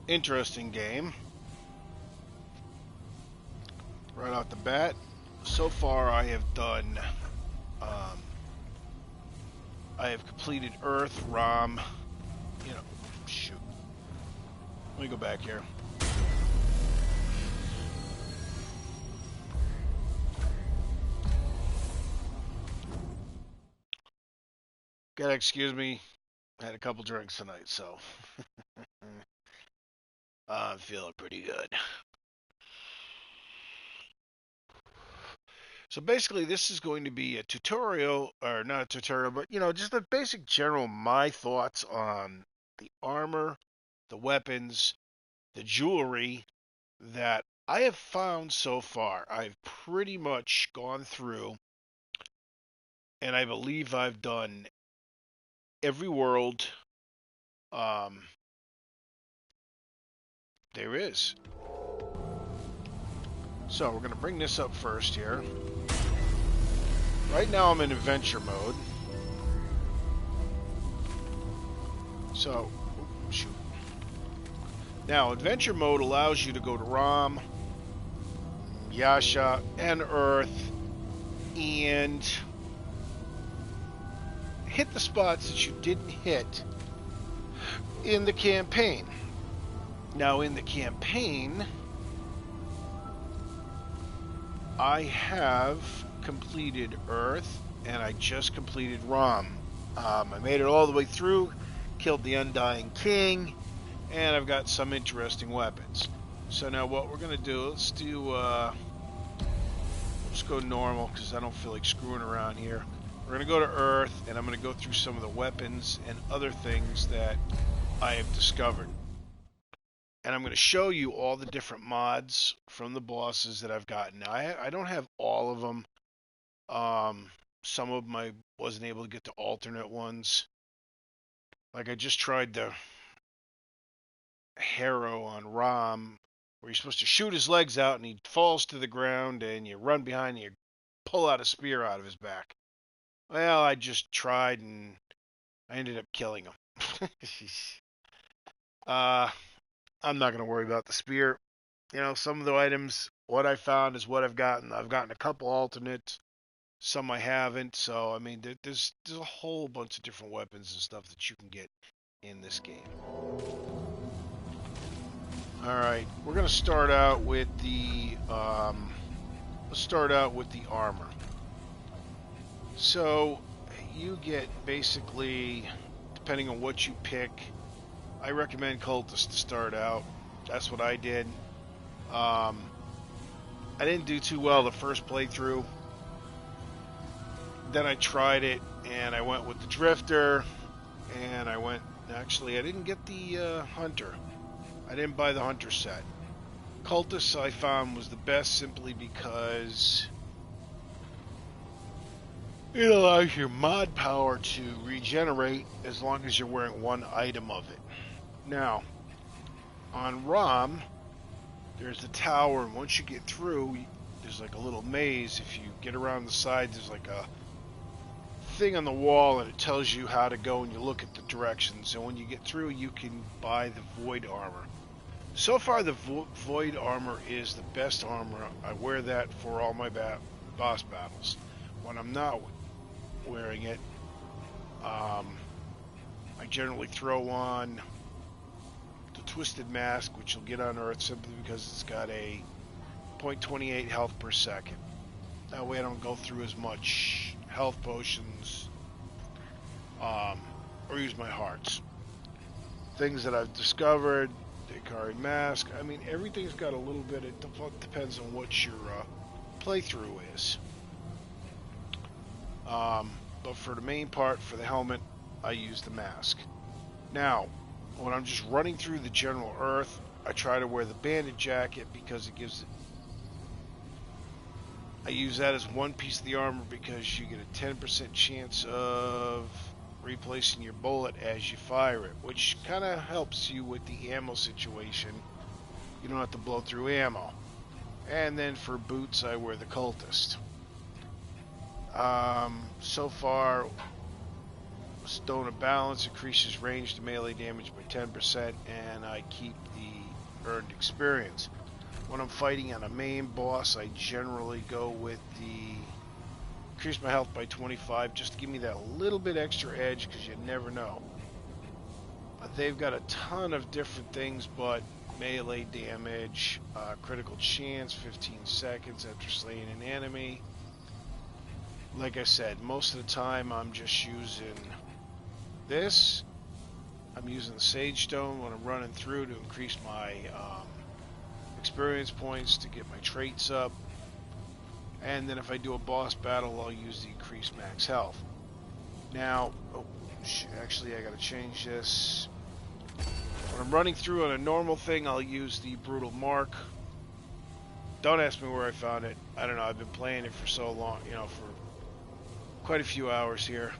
Interesting game. Right off the bat. So far, Um, I have completed Earth, Rom. You know, shoot. Let me go back here. Gotta excuse me. I had a couple drinks tonight, so I'm feeling pretty good. So basically, this is going to be a tutorial, or not a tutorial, but just a basic general my thoughts on the armor, the weapons, the jewelry that I have found so far. I've pretty much gone through, and I believe I've done every world um, there is. So we're going to bring this up first here. Right now I'm in adventure mode. So, shoot. Now, adventure mode allows you to go to Rom, Yasha, and Earth, and hit the spots that you didn't hit in the campaign. Now, in the campaign, I have completed Earth, and I just completed Rom. I made it all the way through, killed the Undying King, and I've got some interesting weapons. So now what we're going to do, let's go normal, because I don't feel like screwing around here. We're going to go to Earth, and I'm going to go through some of the weapons and other things that I have discovered. And I'm going to show you all the different mods from the bosses that I've gotten. Now, I don't have all of them. Some of them I wasn't able to get the alternate ones. Like I just tried the Harrow on Rom, where you're supposed to shoot his legs out and he falls to the ground, and you run behind and you pull out a spear out of his back. Well, I just tried and I ended up killing him. uh, I'm not going to worry about the spear. Some of the items, what I found is what I've gotten. I've gotten a couple alternates, some I haven't. So, I mean, there's a whole bunch of different weapons and stuff that you can get in this game. All right, we're going to start out with let's start out with the armor. So, you get basically, depending on what you pick, I recommend cultists to start out. That's what I did. I didn't do too well the first playthrough. Then I tried it, and I went with the Drifter, and actually, I didn't get the Hunter. I didn't buy the Hunter set. Cultists I found was the best simply because it allows your mod power to regenerate as long as you're wearing one item of it. Now, on ROM, there's the tower, and once you get through, there's like a little maze. If you get around the side, there's like a thing on the wall, and it tells you how to go, and you look at the directions. And when you get through, you can buy the Void Armor. So far, the Void Armor is the best armor. I wear that for all my boss battles. When I'm not wearing it, I generally throw on the Twisted Mask, which you'll get on Earth simply because it's got a 0.28 health per second. That way I don't go through as much health potions or use my hearts. Things that I've discovered, the Ikari Mask, I mean, everything's got a little bit, it depends on what your playthrough is. But for the main part, for the helmet, I use the mask. Now, when I'm just running through the general Earth, I try to wear the bandit jacket because it gives it. I use that as one piece of the armor because you get a 10% chance of replacing your bullet as you fire it, which kind of helps you with the ammo situation. You don't have to blow through ammo. And then for boots, I wear the cultist. So far, Stone of Balance increases range to melee damage by 10%, and I keep the earned experience. When I'm fighting on a main boss, I generally go with the increase my health by 25, just to give me that little bit extra edge, because you never know. They've got a ton of different things, but melee damage, critical chance, 15 seconds after slaying an enemy. Like I said, most of the time I'm just using this. I'm using the Sage Stone when I'm running through to increase my experience points to get my traits up. And then if I do a boss battle, I'll use the increased max health. Now, actually I gotta change this. When I'm running through on a normal thing, I'll use the Brutal Mark. Don't ask me where I found it. I don't know, I've been playing it for so long, you know, for quite a few hours here.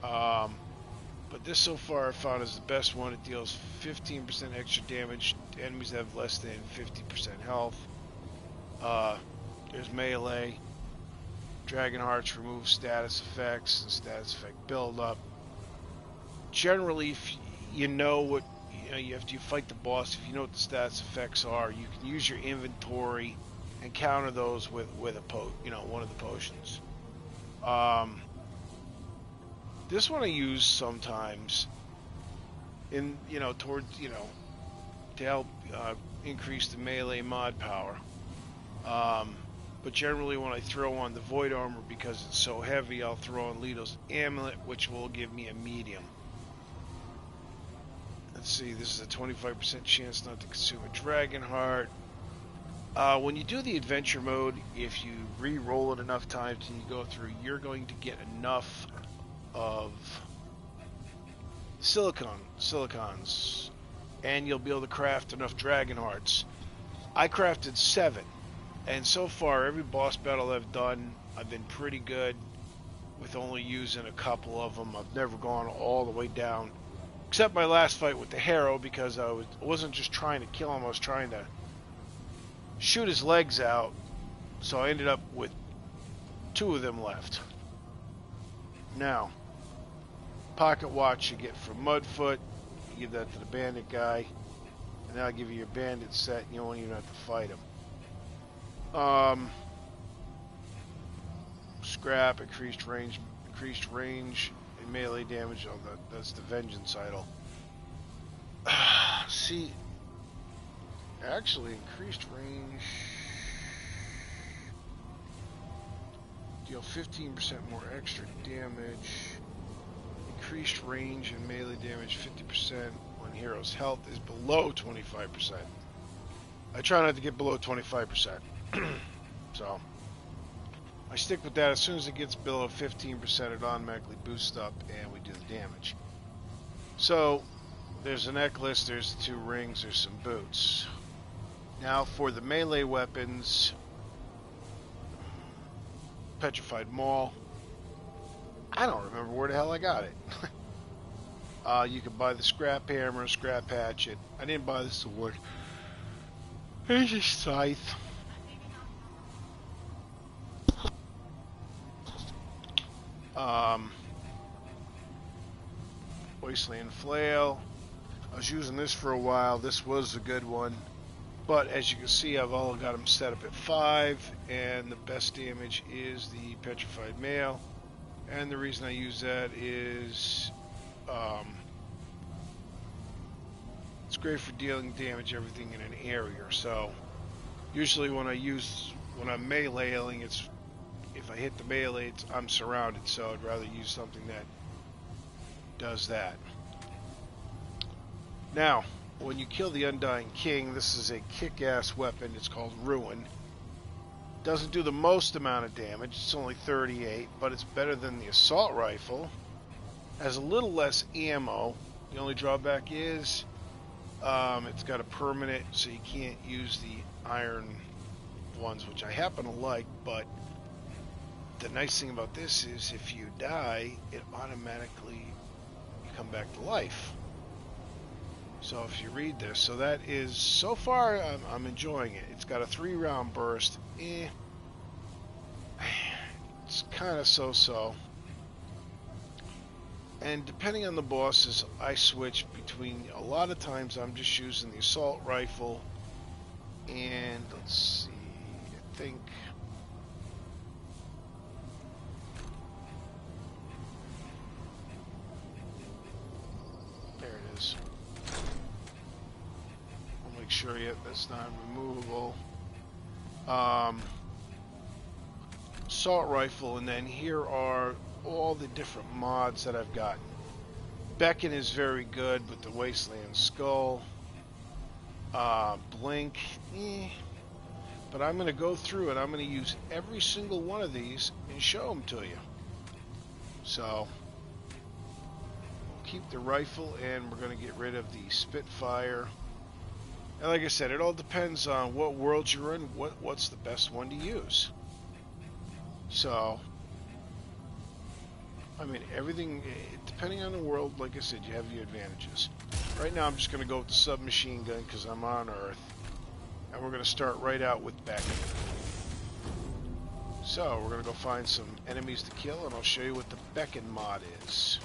But this so far I found is the best one. It deals 15% extra damage to enemies that have less than 50% health. There's melee. Dragon Hearts remove status effects and status effect build-up. Generally, if you know what, after you fight the boss, if you know what the status effects are, you can use your inventory and counter those with one of the potions. This one I use sometimes to help increase the melee mod power. But generally when I throw on the Void Armor, because it's so heavy, I'll throw on Leto's Amulet, which will give me a medium. Let's see, this is a 25% chance not to consume a Dragon Heart. When you do the adventure mode, if you re-roll it enough times and you go through, you're going to get enough of silicons, and you'll be able to craft enough Dragon Hearts. I crafted 7, and so far every boss battle I've done, I've been pretty good with only using a couple of them. I've never gone all the way down, except my last fight with the Harrow, because I wasn't just trying to kill him, I was trying to shoot his legs out, so I ended up with 2 of them left. Now, pocket watch you get from Mudfoot. You give that to the bandit guy, and then I'll give you your bandit set, and you won't even have to fight him. Scrap, increased range and melee damage. Oh, that's the Vengeance idol. See, actually, increased range deal 15% more extra damage. Increased range and melee damage 50% when hero's health is below 25%. I try not to get below 25%. So I stick with that. As soon as it gets below 15%, it automatically boosts up and we do the damage. So there's a necklace, there's 2 rings, there's some boots. Now for the melee weapons, Petrified Maul. I don't remember where the hell I got it. You can buy the Scrap Hammer, Scrap Hatchet. I didn't buy the sword. Here's a scythe. Wasteland Flail. I was using this for a while. This was a good one. But as you can see, I've all got them set up at 5. And the best damage is the Petrified Mail. And the reason I use that is it's great for dealing damage everything in an area. So usually when I'm meleeing, if I hit the melee, I'm surrounded. So I'd rather use something that does that. Now, when you kill the Undying King, this is a kick-ass weapon. It's called Ruin. Doesn't do the most amount of damage. It's only 38, but it's better than the assault rifle. Has a little less ammo. The only drawback is it's got a permanent, so you can't use the iron ones, which I happen to like, but the nice thing about this is if you die, it automatically, you come back to life. So if you read this, so that is, so far I'm enjoying it. It's got a 3-round burst. It's kind of so-so. And depending on the bosses, I switch between, a lot of times I'm just using the assault rifle, and let's see, I think there it is. I'll make sure yet that's not removable. Assault rifle, and then here are all the different mods that I've gotten. Beacon is very good with the Wasteland Skull. Blink, but I'm going to go through and I'm going to use every single one of these and show them to you. So, we'll keep the rifle, and we're going to get rid of the Spitfire. And like I said, it all depends on what world you're in, what's the best one to use. So, I mean, everything, depending on the world, like I said, you have your advantages. Right now, I'm just going to go with the submachine gun because I'm on Earth. And we're going to start right out with Beacon. So, we're going to go find some enemies to kill, and I'll show you what the Beacon mod is.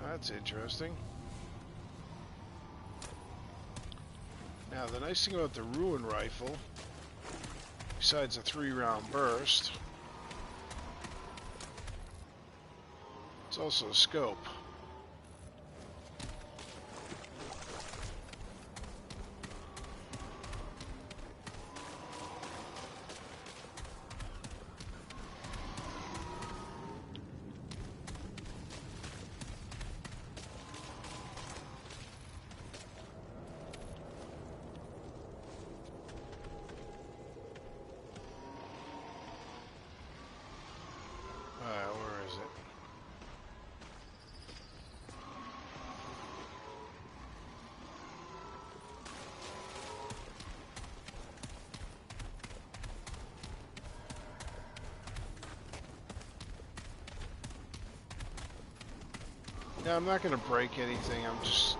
That's interesting. Now, the nice thing about the Ruin Rifle, besides a 3-round burst, it's also a scope. Where is it? Yeah, I'm not going to break anything, I'm just...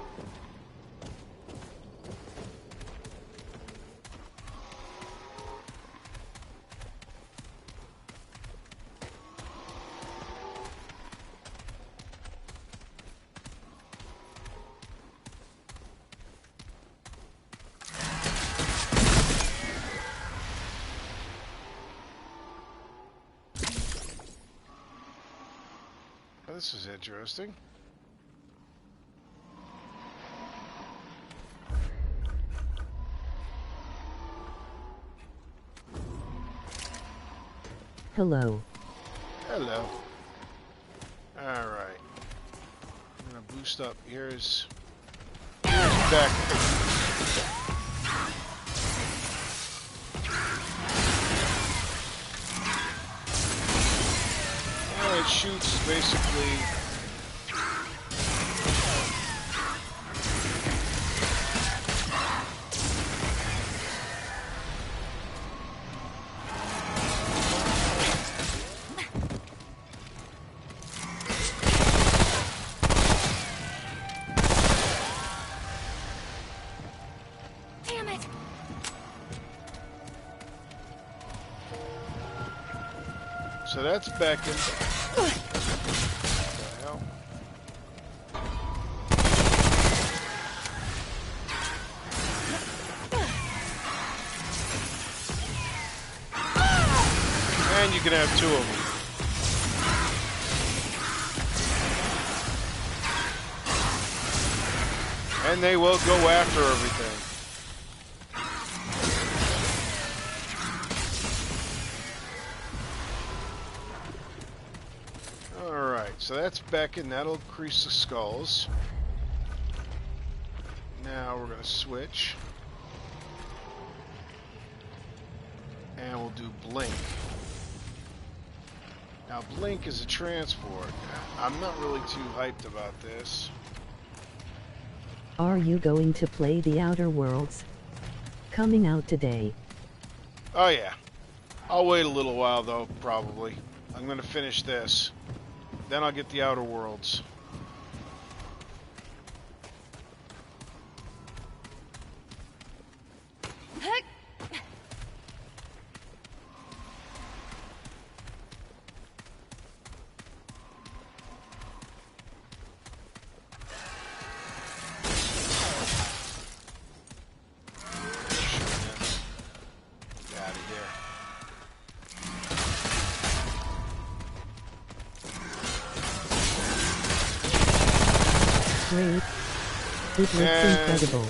This is interesting. Hello. Hello. Alright. I'm gonna boost up. Here's Beck. And it shoots basically. So that's Beacon. What the hell? And you can have two of them. And they will go after everything. So that's Beacon, that'll increase the skulls. Now we're going to switch. And we'll do Blink. Now Blink is a transport. I'm not really too hyped about this. Are you going to play The Outer Worlds? Coming out today. Oh yeah. I'll wait a little while though, probably. I'm going to finish this. Then I'll get the Outer Worlds. Great. It looks incredible.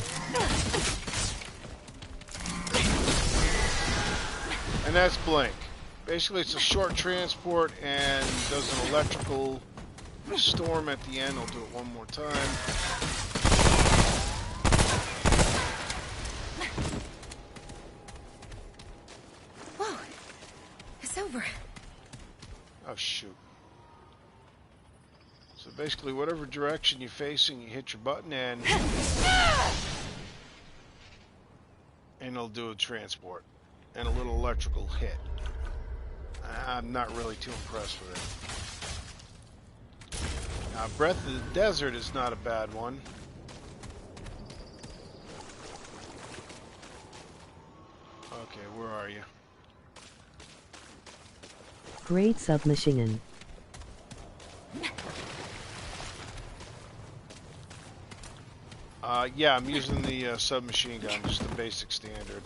And that's Blink. Basically, it's a short transport and does an electrical storm at the end. I'll do it one more time. Whoa. It's over. Oh, shoot. So basically, whatever direction you're facing, you hit your button and it'll do a transport and a little electrical hit. I'm not really too impressed with it. Now, Breath of the Desert is not a bad one. Okay, where are you? Great submachine. Yeah, I'm using the submachine gun, just the basic standard.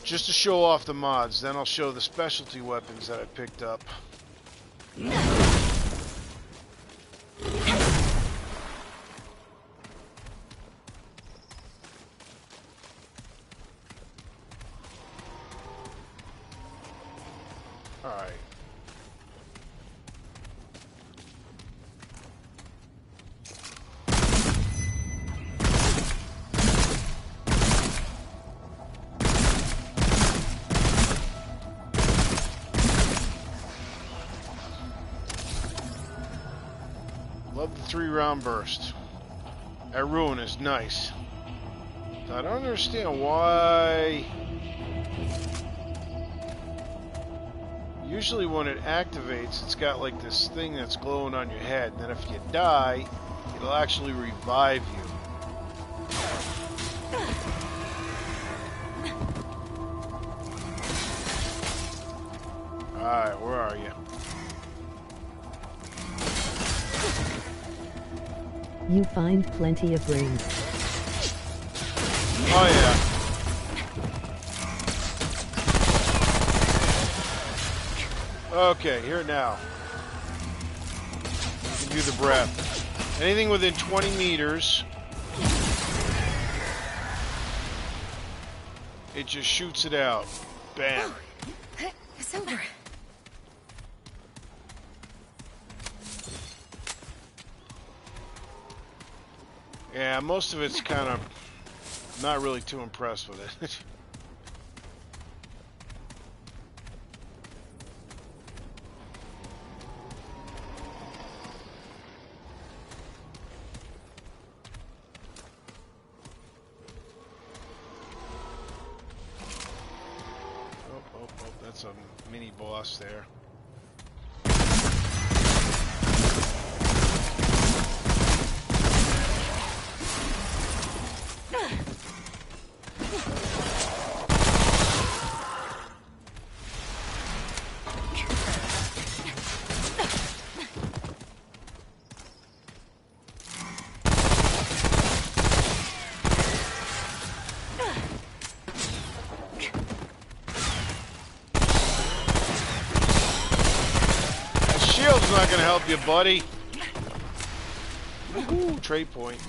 Just to show off the mods, then I'll show the specialty weapons that I picked up. Alright. Love the 3-round burst. That ruin is nice. I don't understand why. Usually when it activates, it's got like this thing that's glowing on your head, and then if you die, it'll actually revive you. Alright, where are you? You find plenty of rings. Oh yeah. Okay, here now. You can do the breath. Anything within 20 meters, it just shoots it out. Bam. It's over. Yeah, most of it's kind of not really too impressed with it. Oh, that's a mini boss there. Shield's not gonna help you, buddy. Ooh, trade point.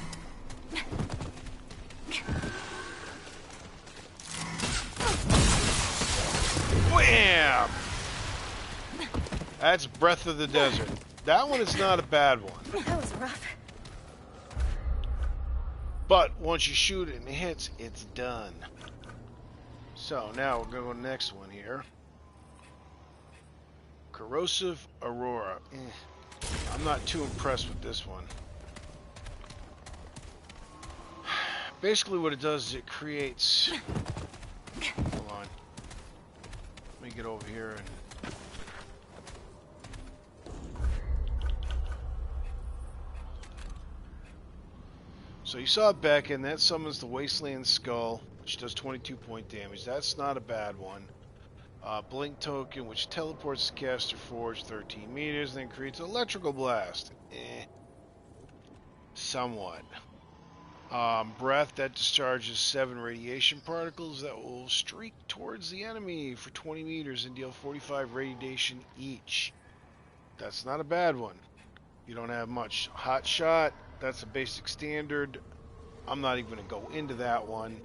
Wham! That's Breath of the Desert. That one is not a bad one. That was rough. But once you shoot it and it hits, it's done. So now we're gonna go to the next one here. Corrosive Aurora. I'm not too impressed with this one. Basically what it does is it creates... Hold on. Let me get over here and... So you saw it back in, that summons the Wasteland Skull, which does 22 point damage. That's not a bad one. Blink token, which teleports the caster forge 13 meters, then creates an electrical blast. Somewhat. Breath, that discharges 7 radiation particles that will streak towards the enemy for 20 meters and deal 45 radiation each. That's not a bad one. You don't have much. Hot shot, that's a basic standard. I'm not even going to go into that one.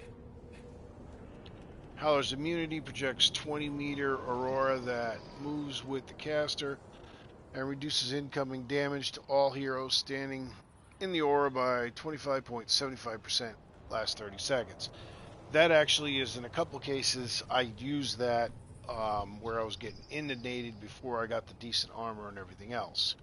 Howler's immunity projects 20-meter aurora that moves with the caster and reduces incoming damage to all heroes standing in the aura by 25.75% last 30 seconds. That actually is, in a couple cases, I used that where I was getting inundated before I got the decent armor and everything else.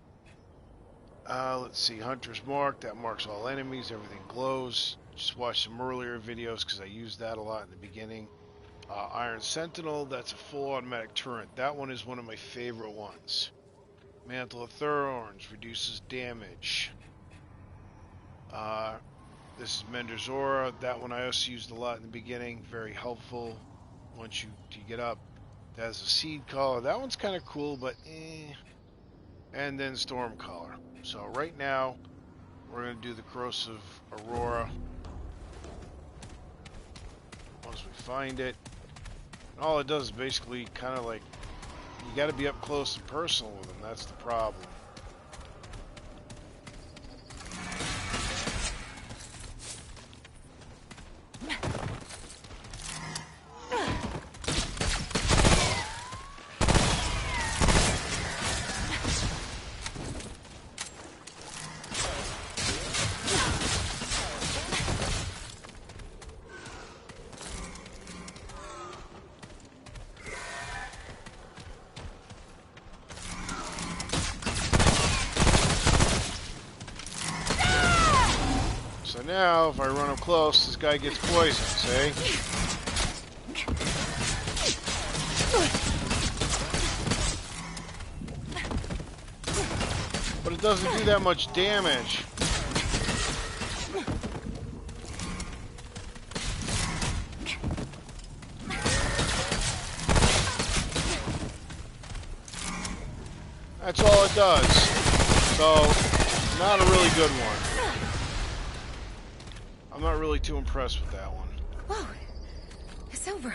Let's see, Hunter's Mark, that marks all enemies, everything glows. Just watch some earlier videos because I used that a lot in the beginning. Iron Sentinel, that's a full automatic turret. That one is one of my favorite ones. Mantle of Thorns reduces damage. This is Mender's Aura. That one I also used a lot in the beginning. Very helpful once you get up. That has a Seed Collar. That one's kind of cool, but eh. And then Storm Collar. So right now, we're going to do the Corrosive Aurora. Once we find it. And all it does is basically kind of like, you got to be up close and personal with them. That's the problem. So now, if I run up close, this guy gets poisoned, see? But it doesn't do that much damage. That's all it does. So, not a really good one. I'm not really too impressed with that one. Whoa, it's over.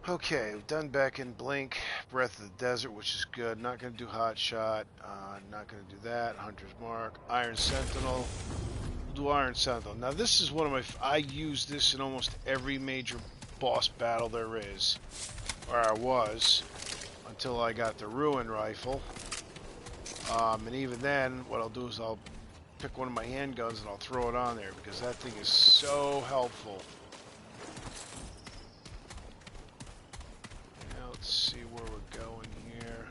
Okay, we've done Beck and Blink, Breath of the Desert, which is good. Not going to do Hot Shot. Not going to do that. Hunter's Mark. Iron Sentinel. We'll do Iron Sentinel. Now, this is one of my... I use this in almost every major boss battle there is. Or I was. Until I got the Ruin Rifle. And even then, what I'll do is I'll pick one of my handguns and I'll throw it on there because that thing is so helpful. Now let's see where we're going here.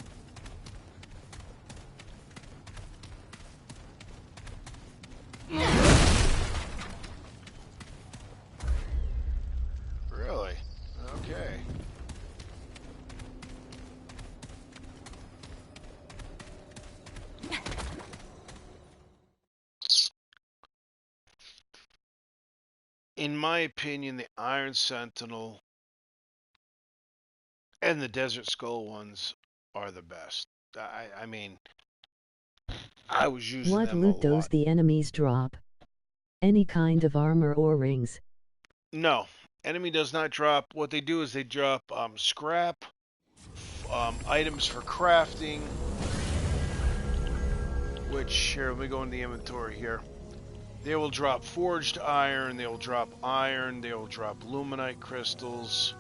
Really? Okay. In my opinion, the Iron Sentinel and the Desert Skull ones are the best. I mean, I was using What them a loot does lot. the enemies drop? Any kind of armor or rings? No, enemy does not drop. What they do is they drop scrap, items for crafting, which, here, let me go in the inventory here. They will drop forged iron, they will drop iron, they will drop luminite crystals,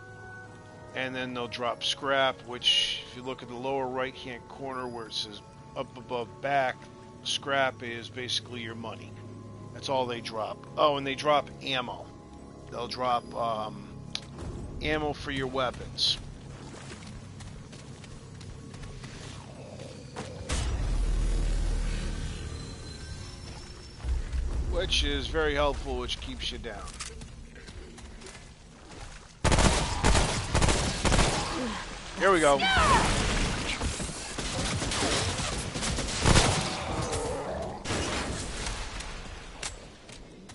and then they'll drop scrap, which, if you look at the lower right-hand corner where it says up above back, scrap is basically your money. That's all they drop. Oh, and they drop ammo. They'll drop ammo for your weapons. Which is very helpful, which keeps you down. Here we go.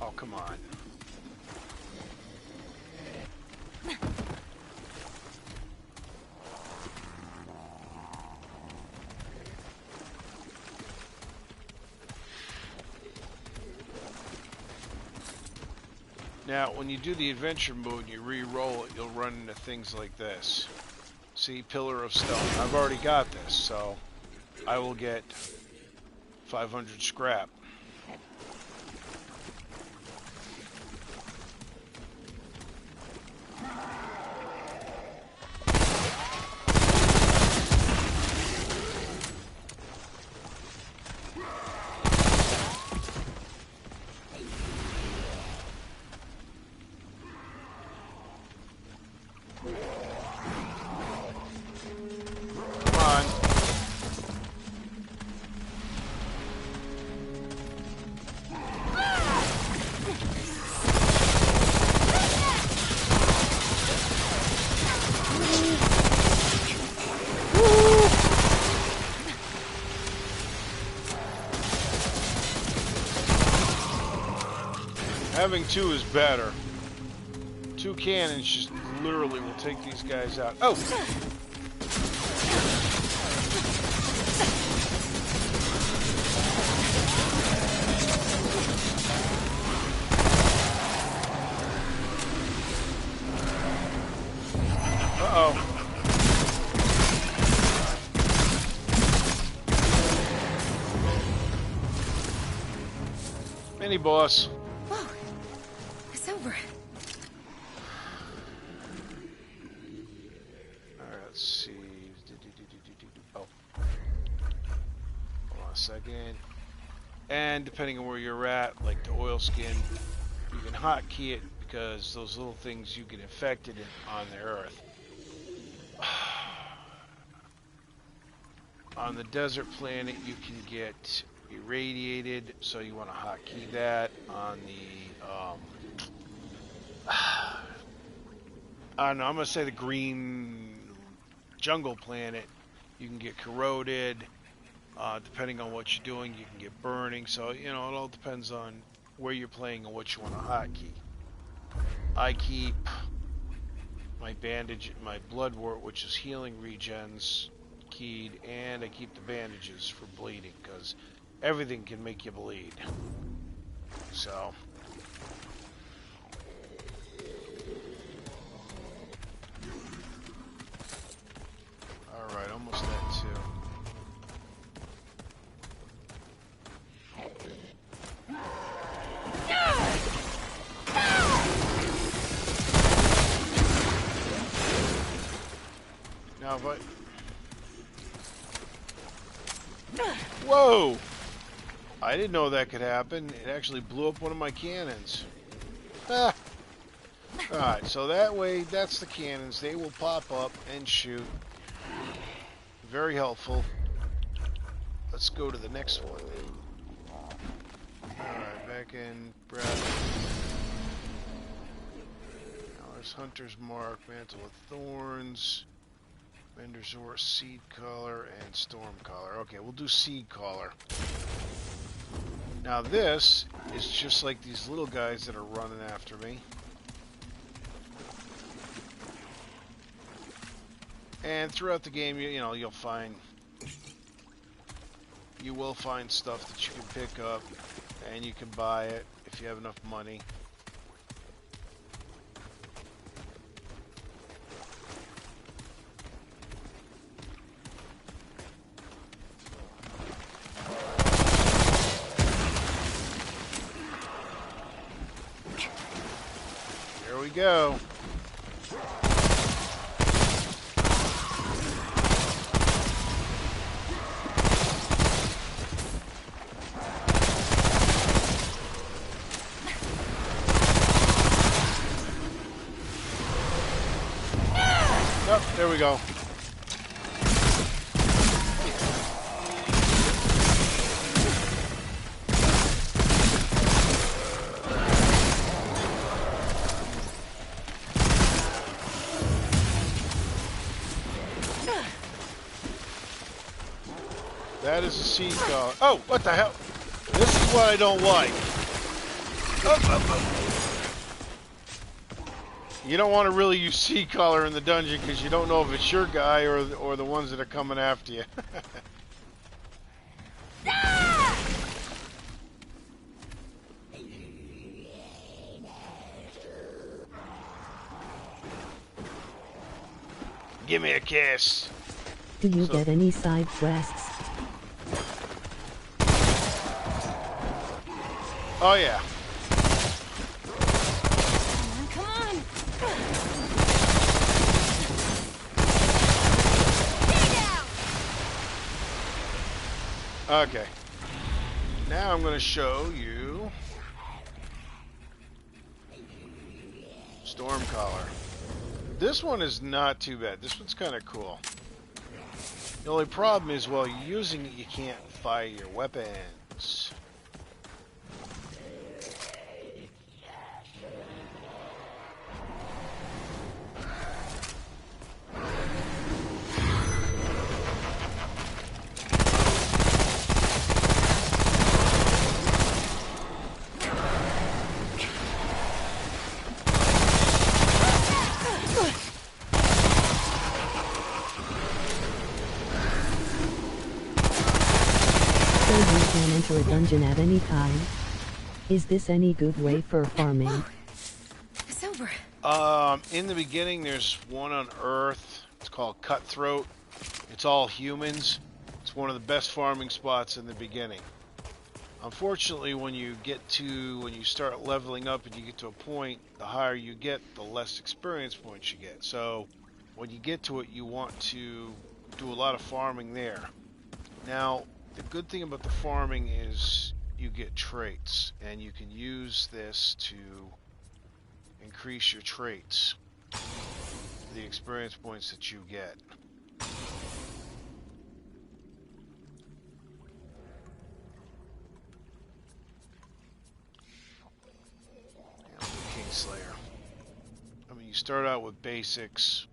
Oh, come on. Now, when you do the adventure mode and you re-roll it, you'll run into things like this. See, Pillar of Stone. I've already got this, so I will get 500 scrap. Having two is better. Two cannons just literally will take these guys out. Oh! Uh-oh. Mini boss. Over. Alright, let's see. Oh. Hold on a second. And depending on where you're at, like the oil skin, you can hotkey it because those little things you get infected on the earth. On the desert planet, you can get irradiated, so you want to hotkey that. On the I don't know, I'm going to say the green jungle planet, you can get corroded. Depending on what you're doing, you can get burning. So, you know, it all depends on where you're playing and what you want to hotkey. I keep my bandage, my bloodwort, which is healing regens, keyed, and I keep the bandages for bleeding, because everything can make you bleed. So... Alright, almost that too. Now if I... Whoa! I didn't know that could happen. It actually blew up one of my cannons. Ah! Alright, so that way, that's the cannons. They will pop up and shoot. Very helpful. Let's go to the next one. Alright, back in breath. Now there's Hunter's Mark, Mantle of Thorns, Vendor's Ore, Seed Collar, and Storm Collar. Okay, we'll do Seed Collar. Now this is just like these little guys that are running after me. And throughout the game, you know, you will find stuff that you can pick up, and you can buy it if you have enough money. There we go. There we go. That is a seed collar. Oh, what the hell? This is what I don't like. You don't want to really use seed collar in the dungeon because you don't know if it's your guy or the ones that are coming after you. Give me a kiss. Do you get any side quests? Oh yeah. Come on. Okay. Now I'm going to show you Stormcaller. This one is not too bad. This one's kind of cool. The only problem is while you're using it, you can't fire your weapons. So you can enter a dungeon at any time. Is this any good way for farming? Whoa. It's over. In the beginning, there's one on Earth. It's called Cutthroat. It's all humans. It's one of the best farming spots in the beginning. Unfortunately, when you start leveling up and you get to a point, the higher you get, the less experience points you get. So, when you get to it, you want to do a lot of farming there. Now, the good thing about the farming is you get traits, and you can use this to increase your traits, the experience points that you get. Kingslayer. I mean, you start out with basics,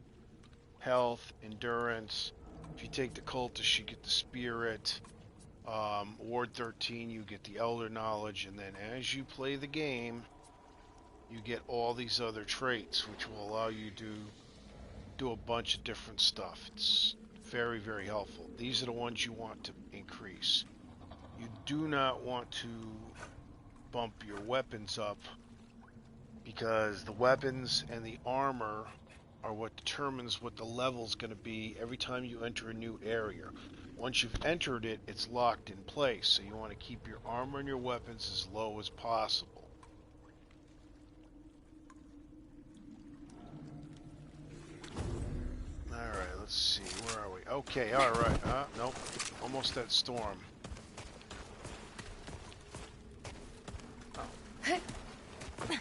health, endurance. If you take the cultist, you get the spirit. Ward 13, you get the elder knowledge, and then as you play the game, you get all these other traits, which will allow you to do a bunch of different stuff. It's very, very helpful. These are the ones you want to increase. You do not want to bump your weapons up, because the weapons and the armor are what determines what the level's going to be every time you enter a new area. Once you've entered it, it's locked in place, so you want to keep your armor and your weapons as low as possible. Alright, let's see, where are we? Okay, alright, nope, almost that storm. Oh. Grab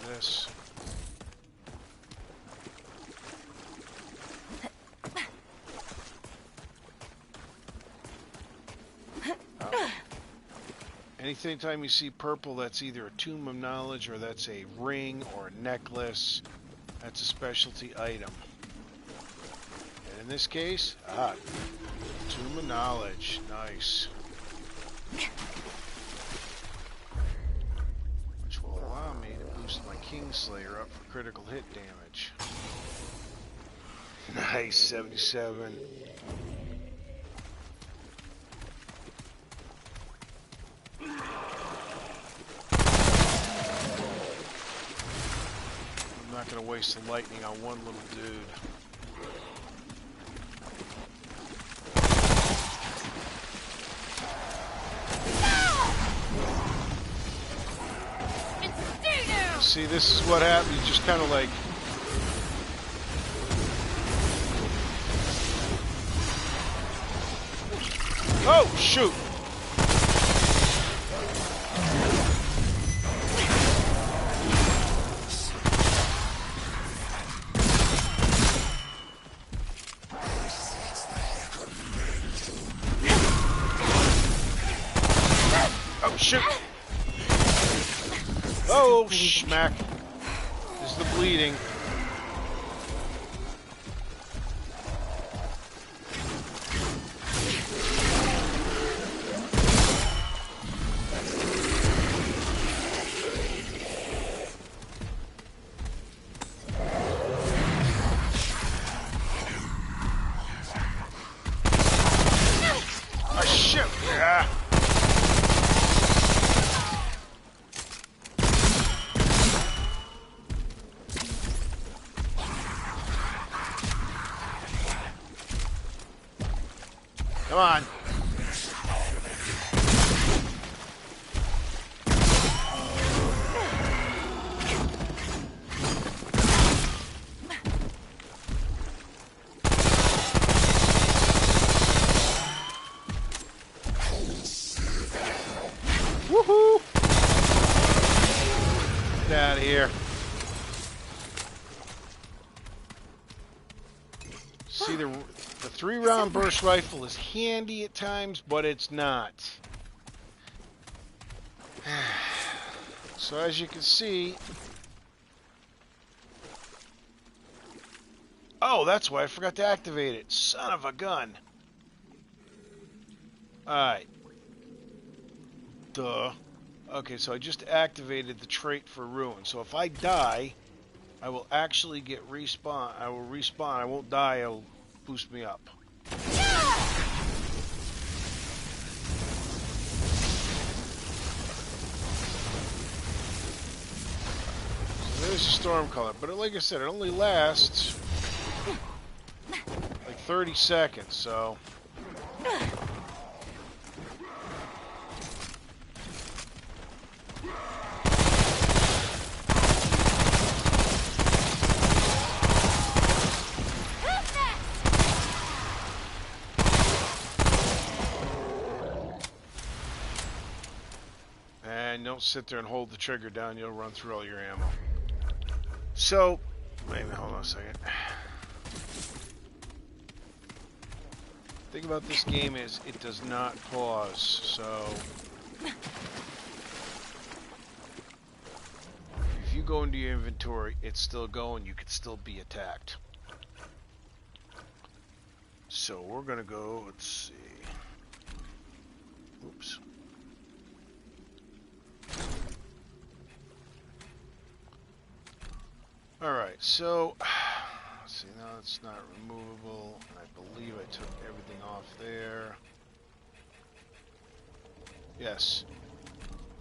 this. Anytime you see purple, that's either a Tomb of Knowledge or that's a ring or a necklace. That's a specialty item. And in this case, Tomb of Knowledge. Nice. Which will allow me to boost my Kingslayer up for critical hit damage. Nice, 77. I'm not going to waste the lightning on one little dude. See, this is what happens. You just kind of like... Oh, shoot! Shoot! Oh, schmack. This is the bleeding. Oh, shit! Yeah. Come on. See, the 3-round burst rifle is handy at times, but it's not. So as you can see... Oh, that's why I forgot to activate it. Son of a gun. Alright. Duh. Okay, so I just activated the trait for Ruin. So if I die, I will actually get respawn. I will respawn. I won't die. It'll boost me up. So there's a storm color. But like I said, it only lasts like 30 seconds, so... And don't sit there and hold the trigger down, you'll run through all your ammo. So, wait a minute, hold on a second. The thing about this game is it does not pause, so if you go into your inventory, it's still going, you could still be attacked. So we're gonna go, let's see. Oops. Alright, so let's see, now it's not removable. I believe I took everything off there. Yes.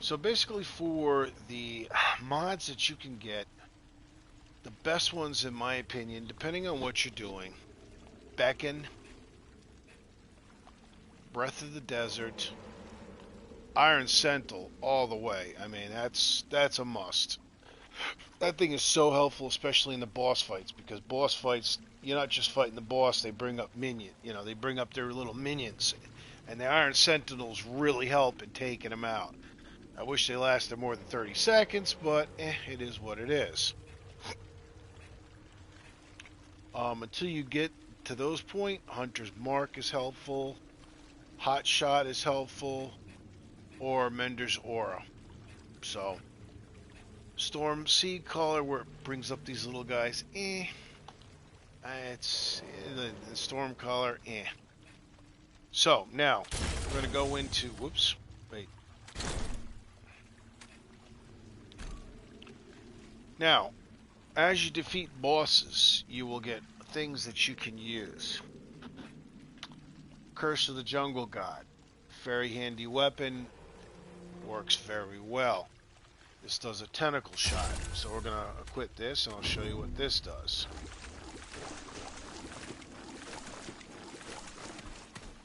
So basically for the mods that you can get, the best ones in my opinion, depending on what you're doing, Beacon, Breath of the Desert, Iron Sentinel, all the way. I mean, that's a must. That thing is so helpful, especially in the boss fights, because boss fights, you're not just fighting the boss, they bring up they bring up their little minions, and the Iron Sentinels really help in taking them out. I wish they lasted more than 30 seconds, but it is what it is. Until you get to those points, Hunter's Mark is helpful, Hot Shot is helpful, or Mender's Aura. So... Storm Seed Caller, where it brings up these little guys, it's the Storm Caller, So now we're going to go into Now, as you defeat bosses, you will get things that you can use. Curse of the Jungle God, very handy weapon, works very well. This does a tentacle shot, so we're going to equip this, and I'll show you what this does.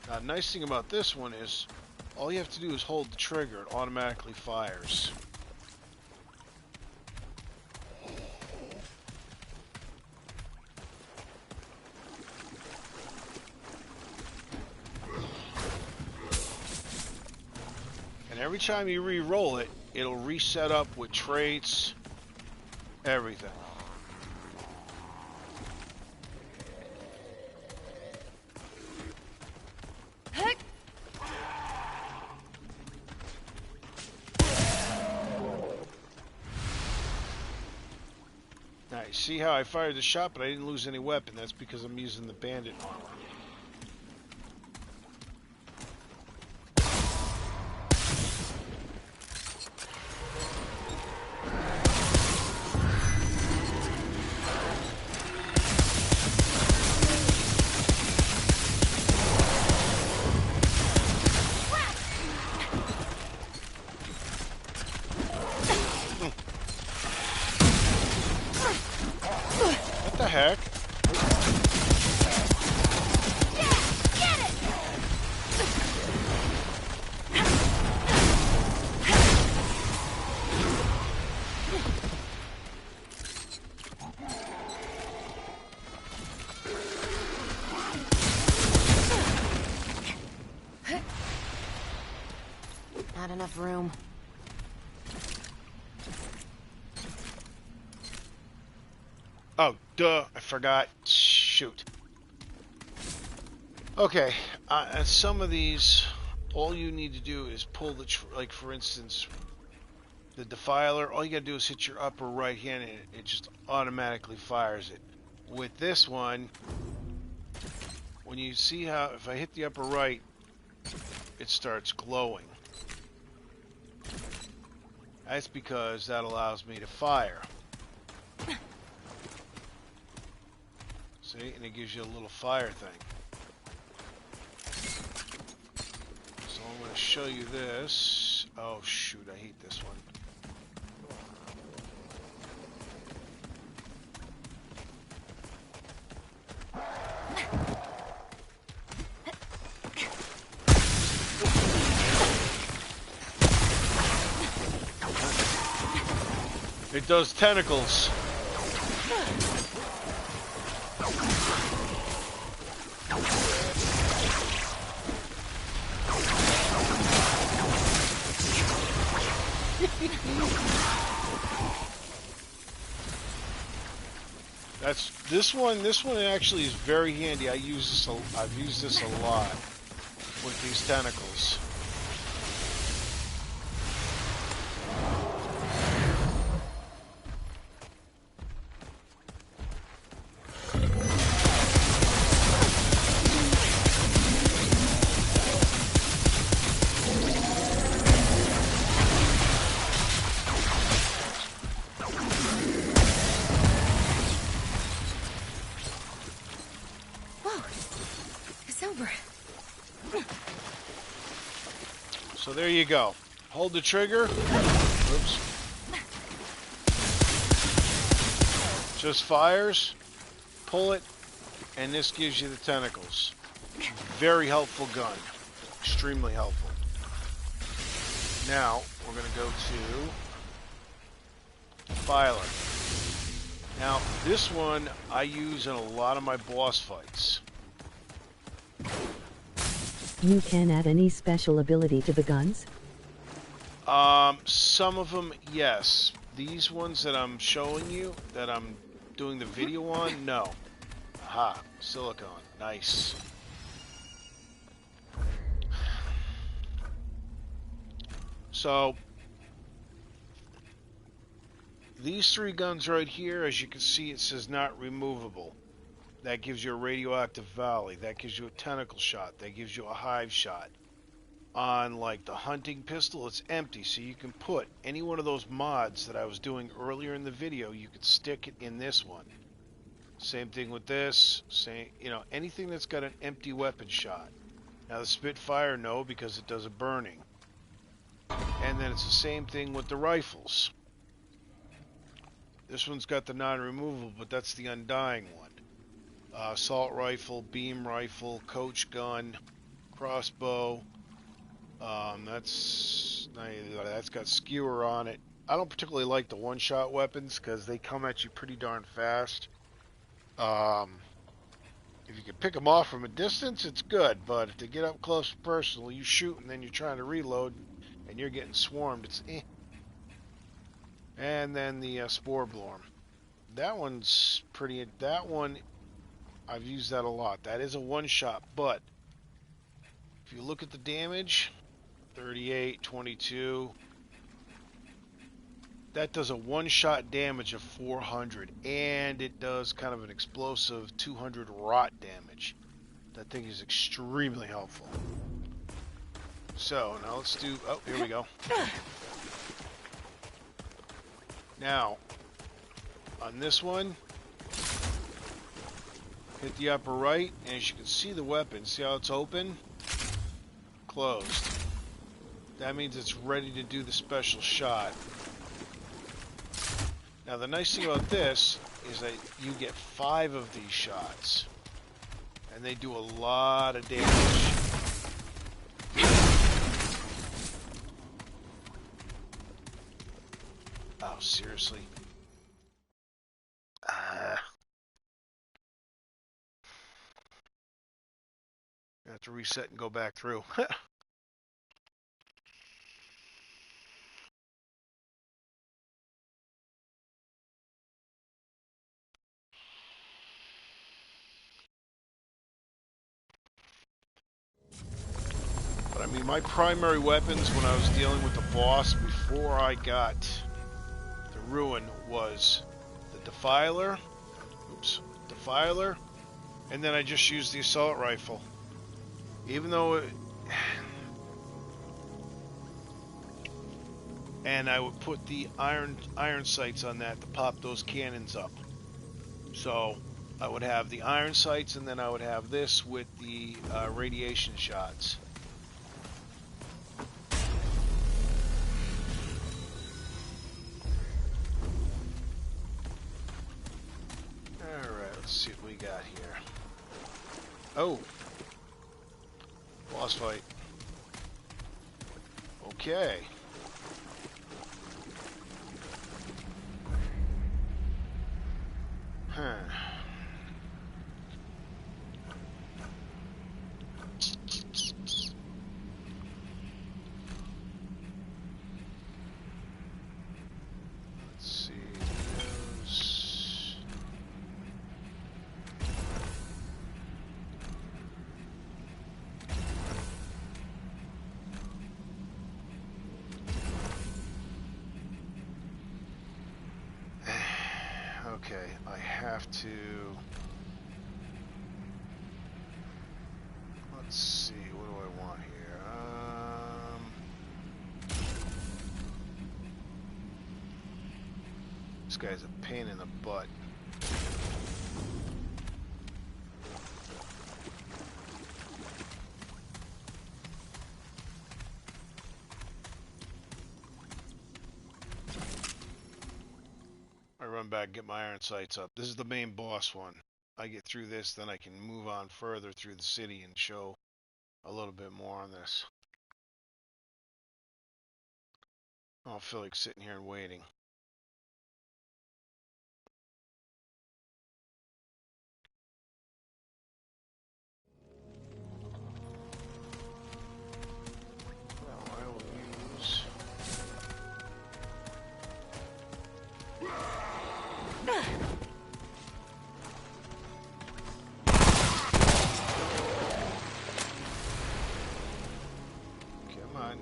Now, the nice thing about this one is, all you have to do is hold the trigger, it automatically fires. And every time you re-roll it, it'll reset up with traits, everything. Now, you see how I fired the shot, but I didn't lose any weapon. That's because I'm using the bandit armor. What the heck? Not enough room. Oh, duh, I forgot. Shoot. Okay, and some of these, all you need to do is pull the, like for instance, the defiler. All you gotta do is hit your upper right hand, and it just automatically fires it. With this one, when you see how, if I hit the upper right, it starts glowing. That's because that allows me to fire. See, and it gives you a little fire thing. So I'm going to show you this. Oh shoot, I hate this one. It does tentacles. That's this one. This one actually is very handy. I've used this a lot with these tentacles. So there you go. Hold the trigger. Oops. Just fires. Pull it, and this gives you the tentacles. Very helpful gun. Extremely helpful. Now, we're going to go to Filer. Now, this one I use in a lot of my boss fights. You can add any special ability to the guns? Some of them, yes. These ones that I'm showing you, that I'm doing the video on, no. Aha, silicone, nice. So, these three guns right here, as you can see, it says not removable. That gives you a radioactive volley. That gives you a tentacle shot. That gives you a hive shot. On like the hunting pistol, it's empty, so you can put any one of those mods that I was doing earlier in the video. You could stick it in this one. Same thing with this. Same, anything that's got an empty weapon shot. Now the Spitfire, no, because it does a burning. And then it's the same thing with the rifles. This one's got the non-removable, but that's the undying one. Assault rifle, beam rifle, coach gun, crossbow. That's got skewer on it. I don't particularly like the one-shot weapons because they come at you pretty darn fast. If you can pick them off from a distance, it's good. But if they get up close and personal, you shoot and then you're trying to reload and you're getting swarmed. It's eh. And then the spore blower. That one's pretty. That one, I've used that a lot. That is a one-shot, but if you look at the damage, 38, 22. That does a one-shot damage of 400, and it does kind of an explosive 200 rot damage. That thing is extremely helpful. So, now let's do... Oh, here we go. Now, on this one, hit the upper right, and as you can see the weapon, see how it's open? Closed. That means it's ready to do the special shot. Now the nice thing about this is that you get 5 of these shots. And they do a lot of damage. Oh, seriously? I have to reset and go back through. mean, my primary weapons when I was dealing with the boss before I got the Ruin was the Defiler. Oops. Defiler. And then I just used the assault rifle. Even though and I would put the iron sights on that to pop those cannons up. So I would have the iron sights, and then I would have this with the radiation shots. Alright, let's see what we got here. Oh! Boss fight. Okay. Huh. Let's see. Okay, I have to... Let's see, what do I want here? This guy's a pain in the butt. I run back and get my iron sights up. This is the main boss one. I get through this, then I can move on further through the city and show a little bit more on this. I don't feel like sitting here and waiting. Well, I will use... Come on.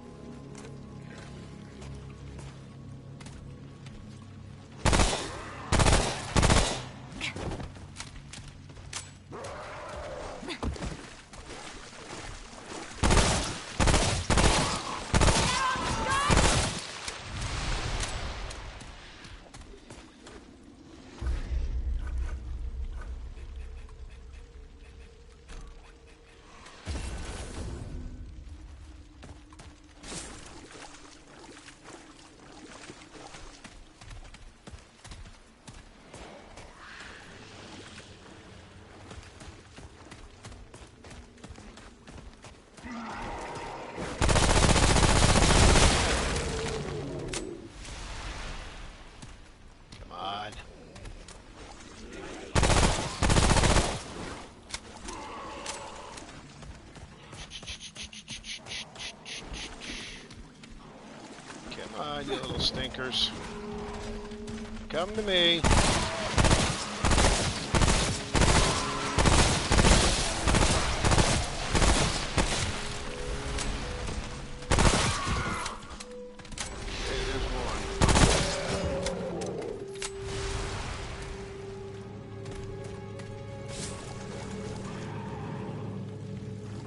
Come on, you little stinkers. Come to me. Okay, there's one.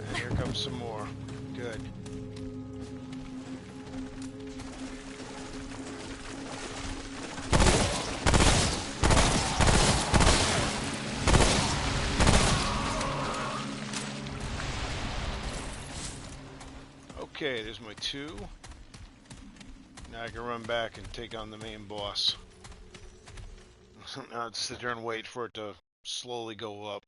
And here comes some more. Good. Okay, there's my two. Now I can run back and take on the main boss. Now I'll sit there and wait for it to slowly go up.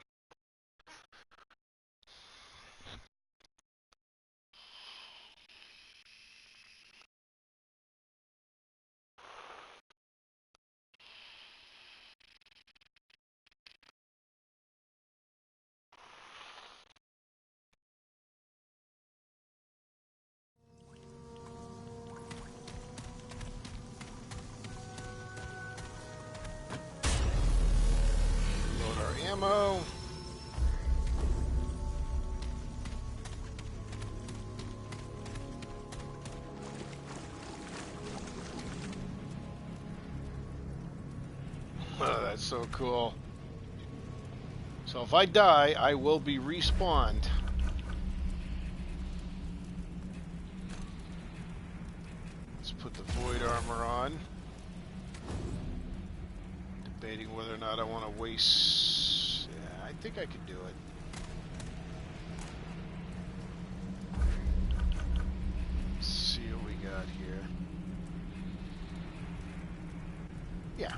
Load our ammo. so cool. So if I die, I will be respawned. Let's put the void armor on. Debating whether or not I want to waste... Yeah, I think I could do it. Let's see what we got here. Yeah.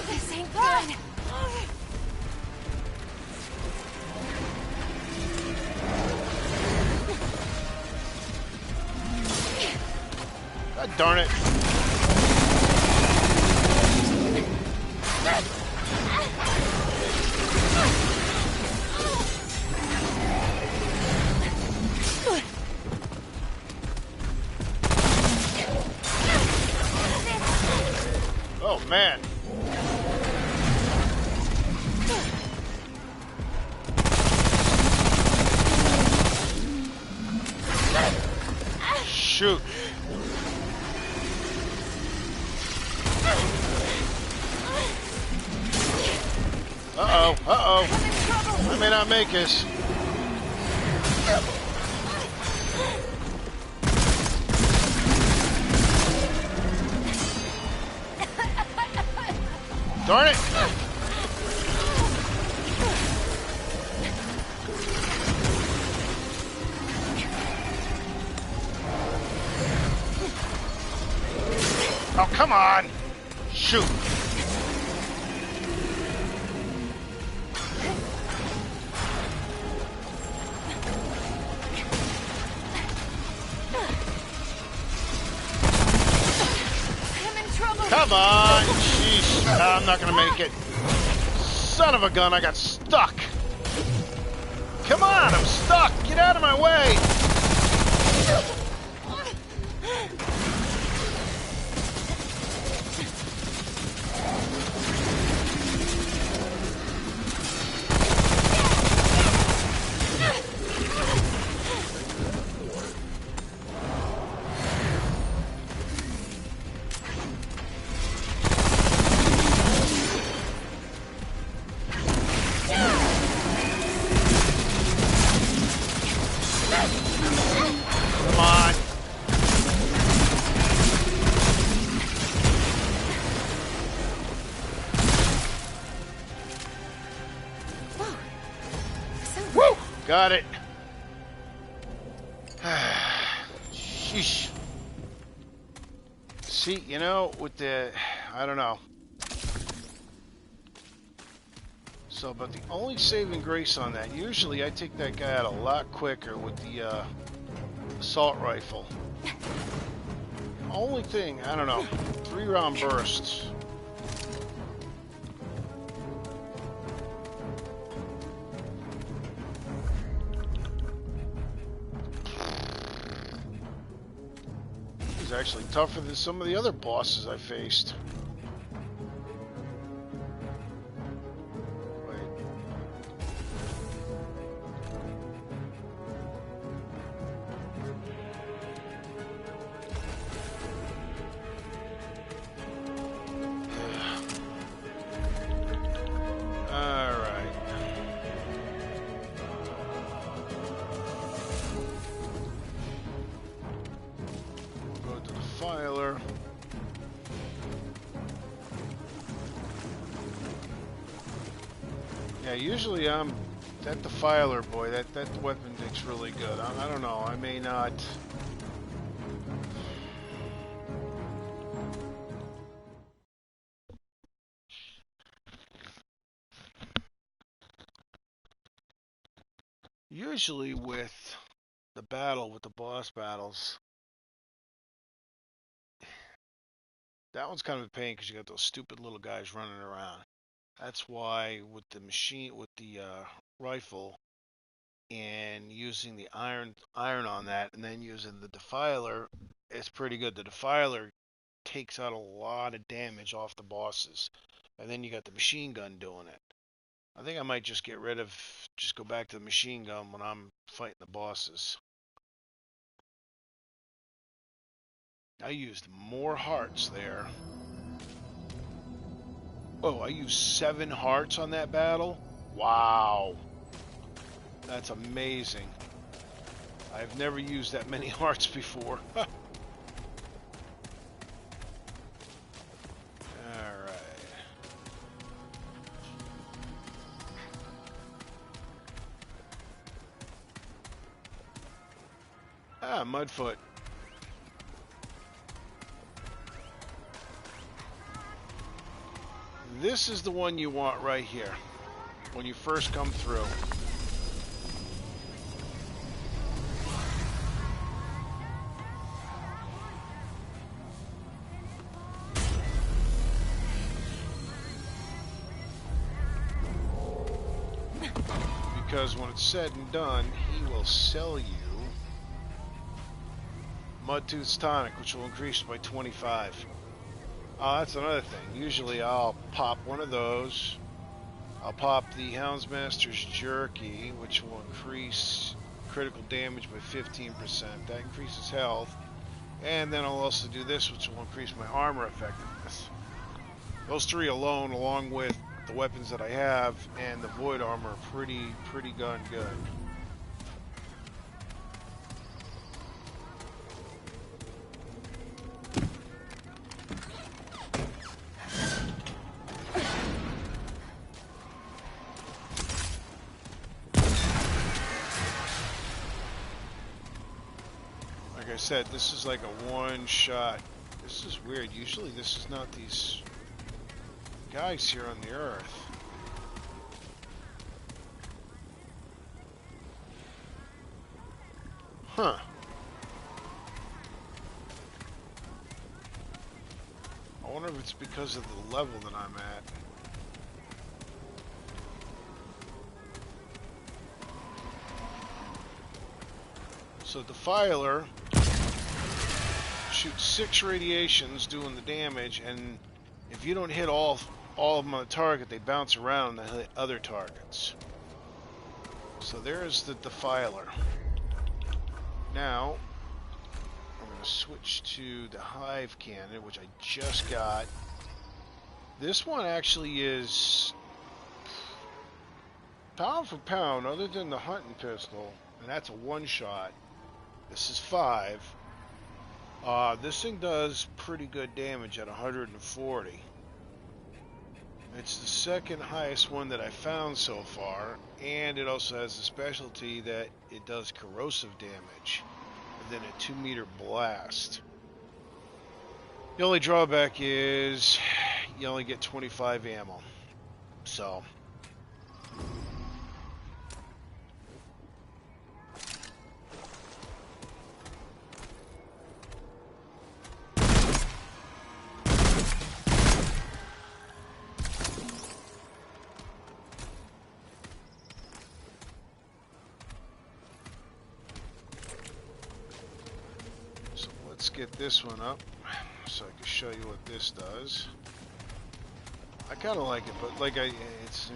This ain't good. God darn it. Oh, man. Shoot. Uh-oh, uh-oh. I may not make this. Darn it! Oh, come on! Shoot! Come on! Jeez, I'm not gonna make it. Son of a gun, I got stuck! Come on, I'm stuck! Get out of my way! Come on. Woo! Got it. Sheesh. See, you know, with the... I don't know. So, but the only saving grace on that, usually I take that guy out a lot quicker with the assault rifle. Only thing, I don't know, 3-round bursts. He's actually tougher than some of the other bosses I faced. Yeah, usually I'm that defiler boy. That weapon dick's really good. I don't know. I may not Usually with the battle, with the boss battles, that one's kind of a pain because you got those stupid little guys running around. That's why with the machine, with the rifle, and using the iron on that, and then using the defiler, it's pretty good. The defiler takes out a lot of damage off the bosses, and then you got the machine gun doing it. I think I might just just go back to the machine gun when I'm fighting the bosses. I used more hearts there. Oh, I used 7 hearts on that battle? Wow. That's amazing. I've never used that many hearts before. Alright. Ah, Mudfoot. This is the one you want right here when you first come through. Because when it's said and done, he will sell you Mudtooth's Tonic, which will increase by 25. Oh, that's another thing. Usually I'll pop one of those. I'll pop the Houndsmaster's Jerky, which will increase critical damage by 15%. That increases health. And then I'll also do this, which will increase my armor effectiveness. Those 3 alone, along with the weapons that I have and the void armor, are pretty darn good. Like I said, this is like a one-shot. This is weird. Usually this is not these guys here on the earth. Huh. I wonder if it's because of the level that I'm at. So the Defiler shoots 6 radiations doing the damage, and if you don't hit all of them on the target, they bounce around and hit other targets. So there's the Defiler. Now, I'm going to switch to the Hive Cannon, which I just got. This one actually is pound for pound, other than the hunting pistol, and that's a one-shot. This is 5. This thing does pretty good damage at 140. It's the second highest one that I found so far, and it also has a specialty that it does corrosive damage, and then a 2-meter blast. The only drawback is you only get 25 ammo. So let's get this one up so I can show you what this does. I kind of like it, but like it's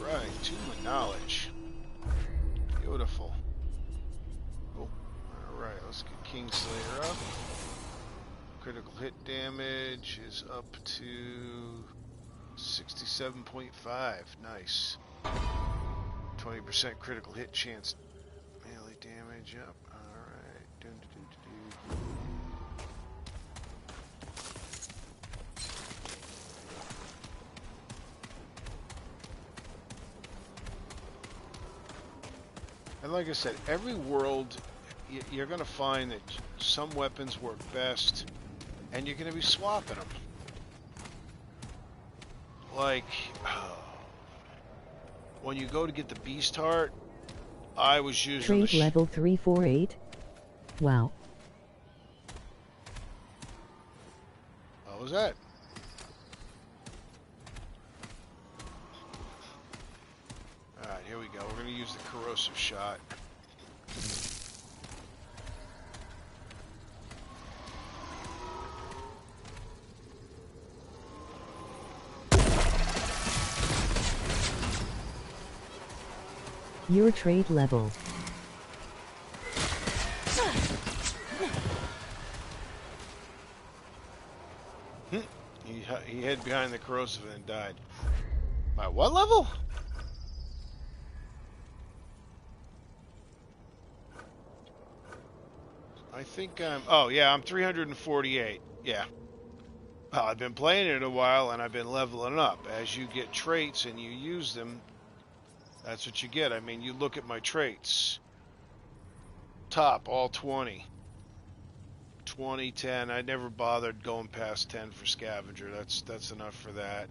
right, Tomb of Knowledge. Beautiful. Oh, alright, let's get Kingslayer up. Critical hit damage is up to 67.5. Nice. 20% critical hit chance. Melee damage up. Alright. And like I said, every world you're going to find that some weapons work best, and you're going to be swapping them. Like, when you go to get the beast heart, I was using Trait level 348. Wow. What was that? Alright, here we go. We're going to use the corrosive shot. Your trait level. He hid behind the corrosive and died. My what level? I think I'm... Oh, yeah, I'm 348. Yeah. Well, I've been playing it a while, and I've been leveling up. As you get traits and you use them, that's what you get. I mean, you look at my traits. Top, all 20. 20, 10. I never bothered going past 10 for scavenger. That's enough for that.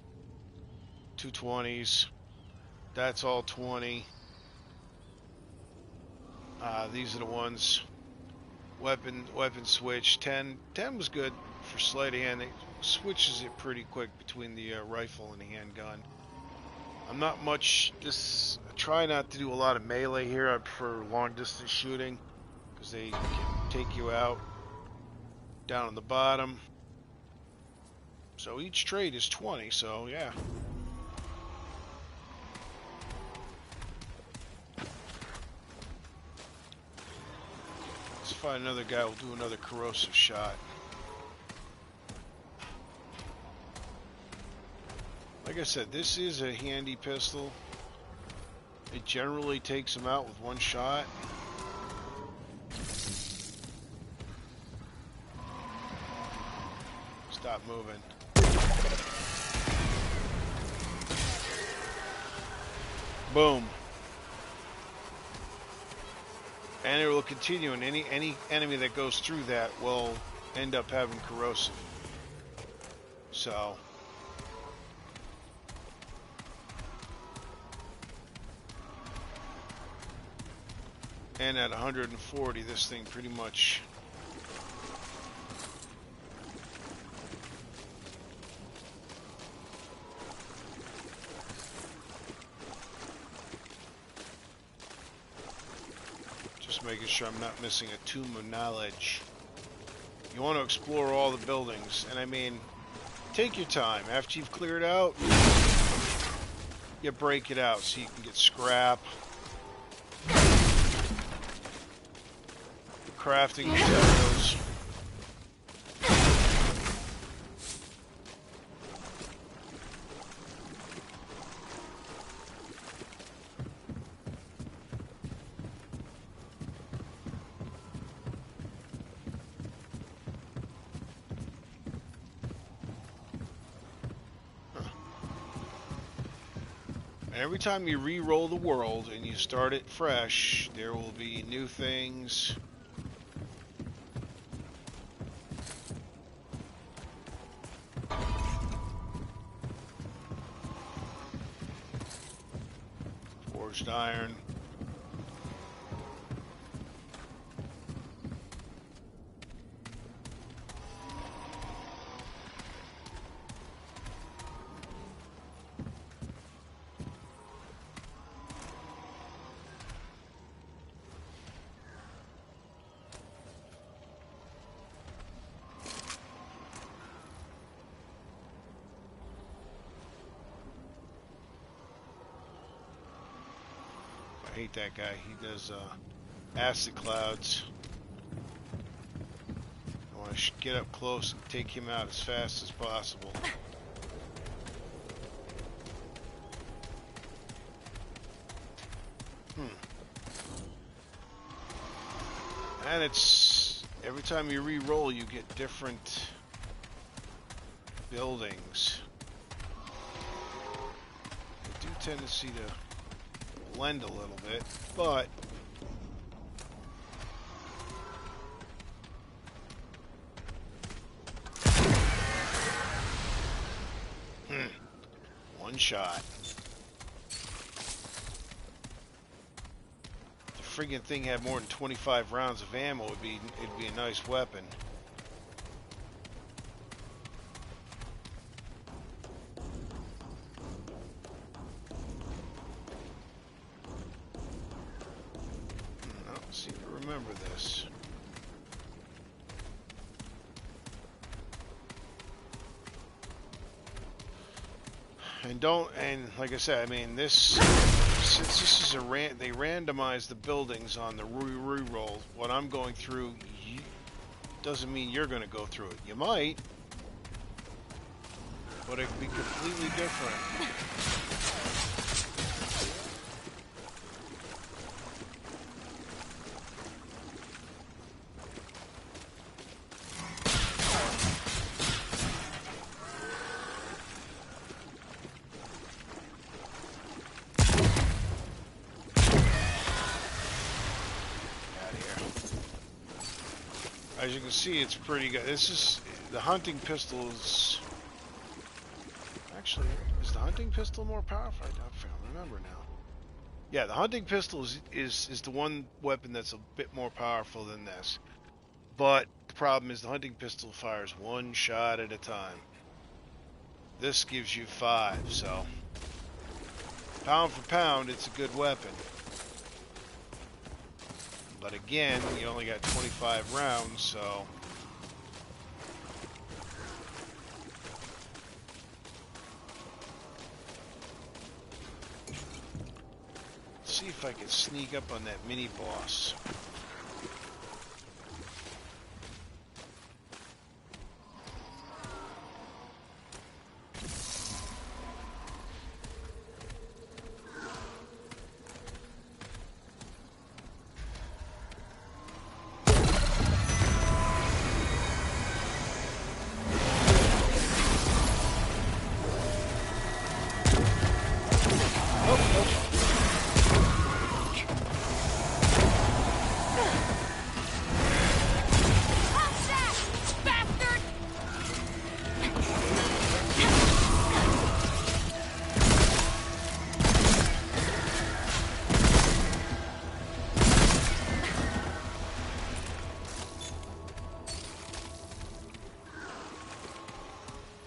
220s. That's all 20. These are the ones. Weapon switch. 10 was good for sleight of hand. It switches it pretty quick between the rifle and the handgun. I'm not much. I try not to do a lot of melee here. I prefer long distance shooting because they can take you out. Down on the bottom. So each trait is 20, so yeah. Let's find another guy who'll do another corrosive shot. Like I said, this is a handy pistol. It generally takes him out with one shot. Stop moving. Boom. And it will continue, and any enemy that goes through that will end up having corrosive. So and at 140, this thing pretty much making sure I'm not missing a tomb of knowledge. You want to explore all the buildings, and I mean, take your time. After you've cleared out, you break it out so you can get scrap, crafting materials. Every time you re-roll the world and you start it fresh, there will be new things. Forged iron. I hate that guy. He does acid clouds. I want to get up close and take him out as fast as possible. And it's every time you re-roll, you get different buildings. They do tendency to blend a little bit, but one shot. If the friggin' thing had more than 25 rounds of ammo, it'd be a nice weapon. I don't seem to remember this. And like I said, I mean, since this is they randomize the buildings on the re-roll. What I'm going through doesn't mean you're going to go through it. You might, but it could be completely different. As you can see, it's pretty good. This is the hunting pistol is actually, is the hunting pistol more powerful? I don't remember now. Yeah, the hunting pistol is the one weapon that's a bit more powerful than this. But the problem is the hunting pistol fires one shot at a time. This gives you 5, so pound for pound, it's a good weapon. But again, you only got 25 rounds, so let's see if I can sneak up on that mini boss.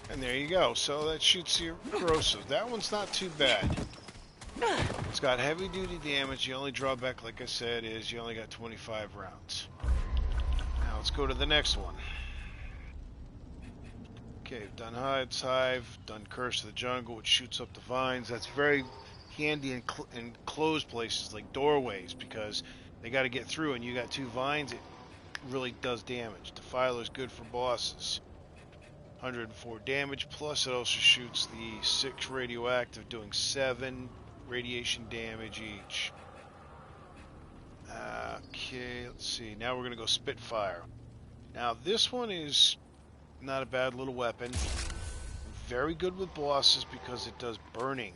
And there you go. So that shoots your corrosive. That one's not too bad. It's got heavy duty damage. The only drawback, like I said, is you only got 25 rounds. Now let's go to the next one. Okay, done Hide's Hive, done Curse of the Jungle, which shoots up the vines. That's very handy in closed places like doorways because they got to get through, and you got 2 vines. It really does damage. Defiler's good for bosses. 104 damage, plus it also shoots the 6 radioactive, doing 7 radiation damage each. Okay, let's see. Now we're going to go Spitfire. Now this one is not a bad little weapon. Very good with bosses because it does burning.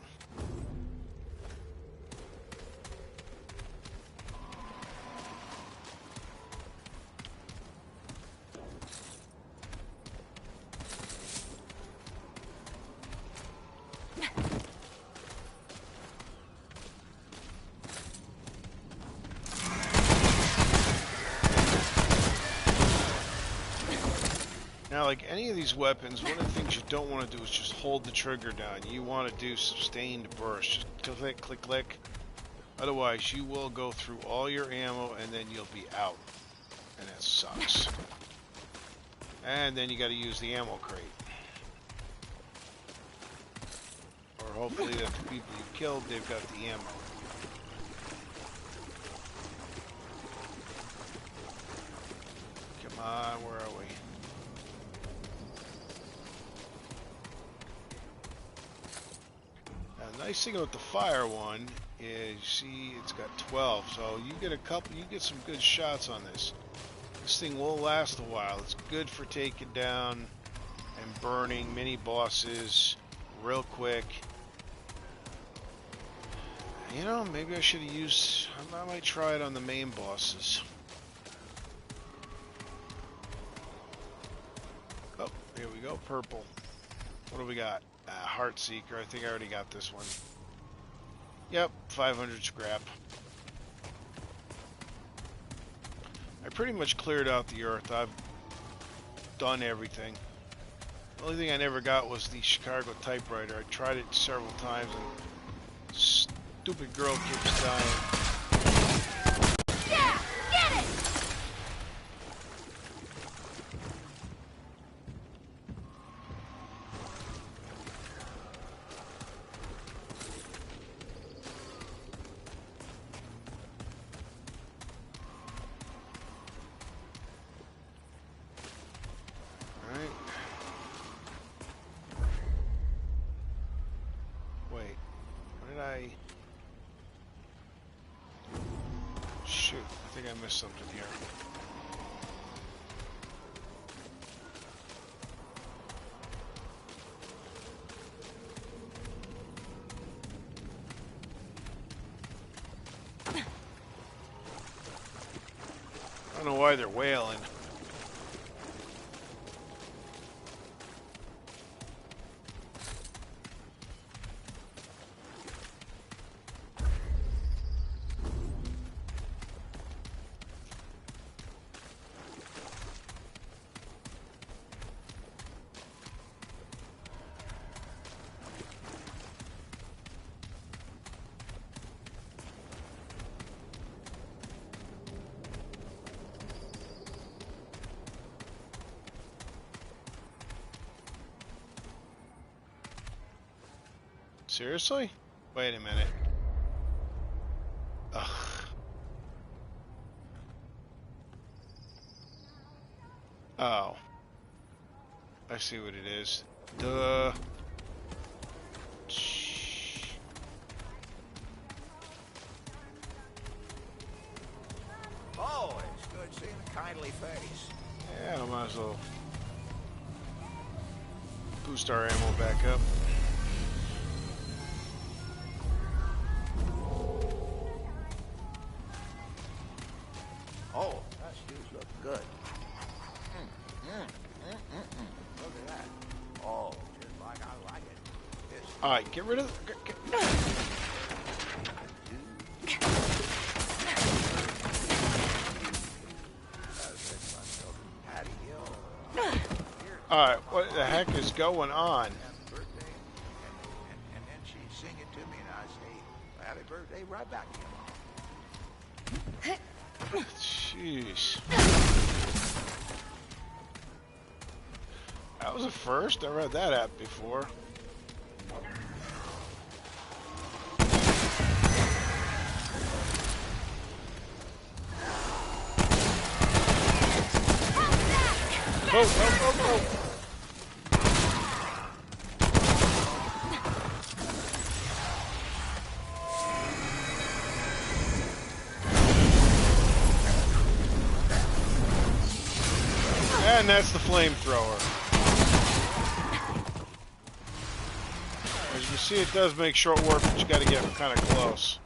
Now, like any of these weapons, one of the things you don't want to do is just hold the trigger down. You want to do sustained burst. Just click, click, click. Otherwise, you will go through all your ammo and then you'll be out. And that sucks. And then you got to use the ammo crate. Or hopefully that the people you killed, they've got the ammo. Come on, where are we? Nice thing about the fire one is, see, it's got 12, so you get some good shots on this. This thing will last a while. It's good for taking down and burning mini bosses real quick. You know, maybe I should have used, I might try it on the main bosses. Oh, here we go, purple. What do we got? Heart Seeker. I think I already got this one. Yep, 500 scrap. I pretty much cleared out the earth. I've done everything. The only thing I never got was the Chicago typewriter. I tried it several times and stupid girl keeps dying. Yeah! Get it! Alright. Wait. What did I... Shoot, I think I missed something here. I don't know why they're wailing. Seriously? Wait a minute. Ugh. Oh. I see what it is. Duh. Shh. Oh, it's good seeing a kindly face. Yeah, I might as well boost our ammo back up. Oh, that shoes look good. Look at that. Oh, just like I like it. It's Alright, get rid of patio. Alright, what the heck is going on? Happy birthday. And then she'd sing it to me, and I'd say, happy birthday, right back to you, Mom. Jeez. That was a first. I read that app before. Oh. And that's the flamethrower. As you can see, it does make short work, but you got to get kind of close.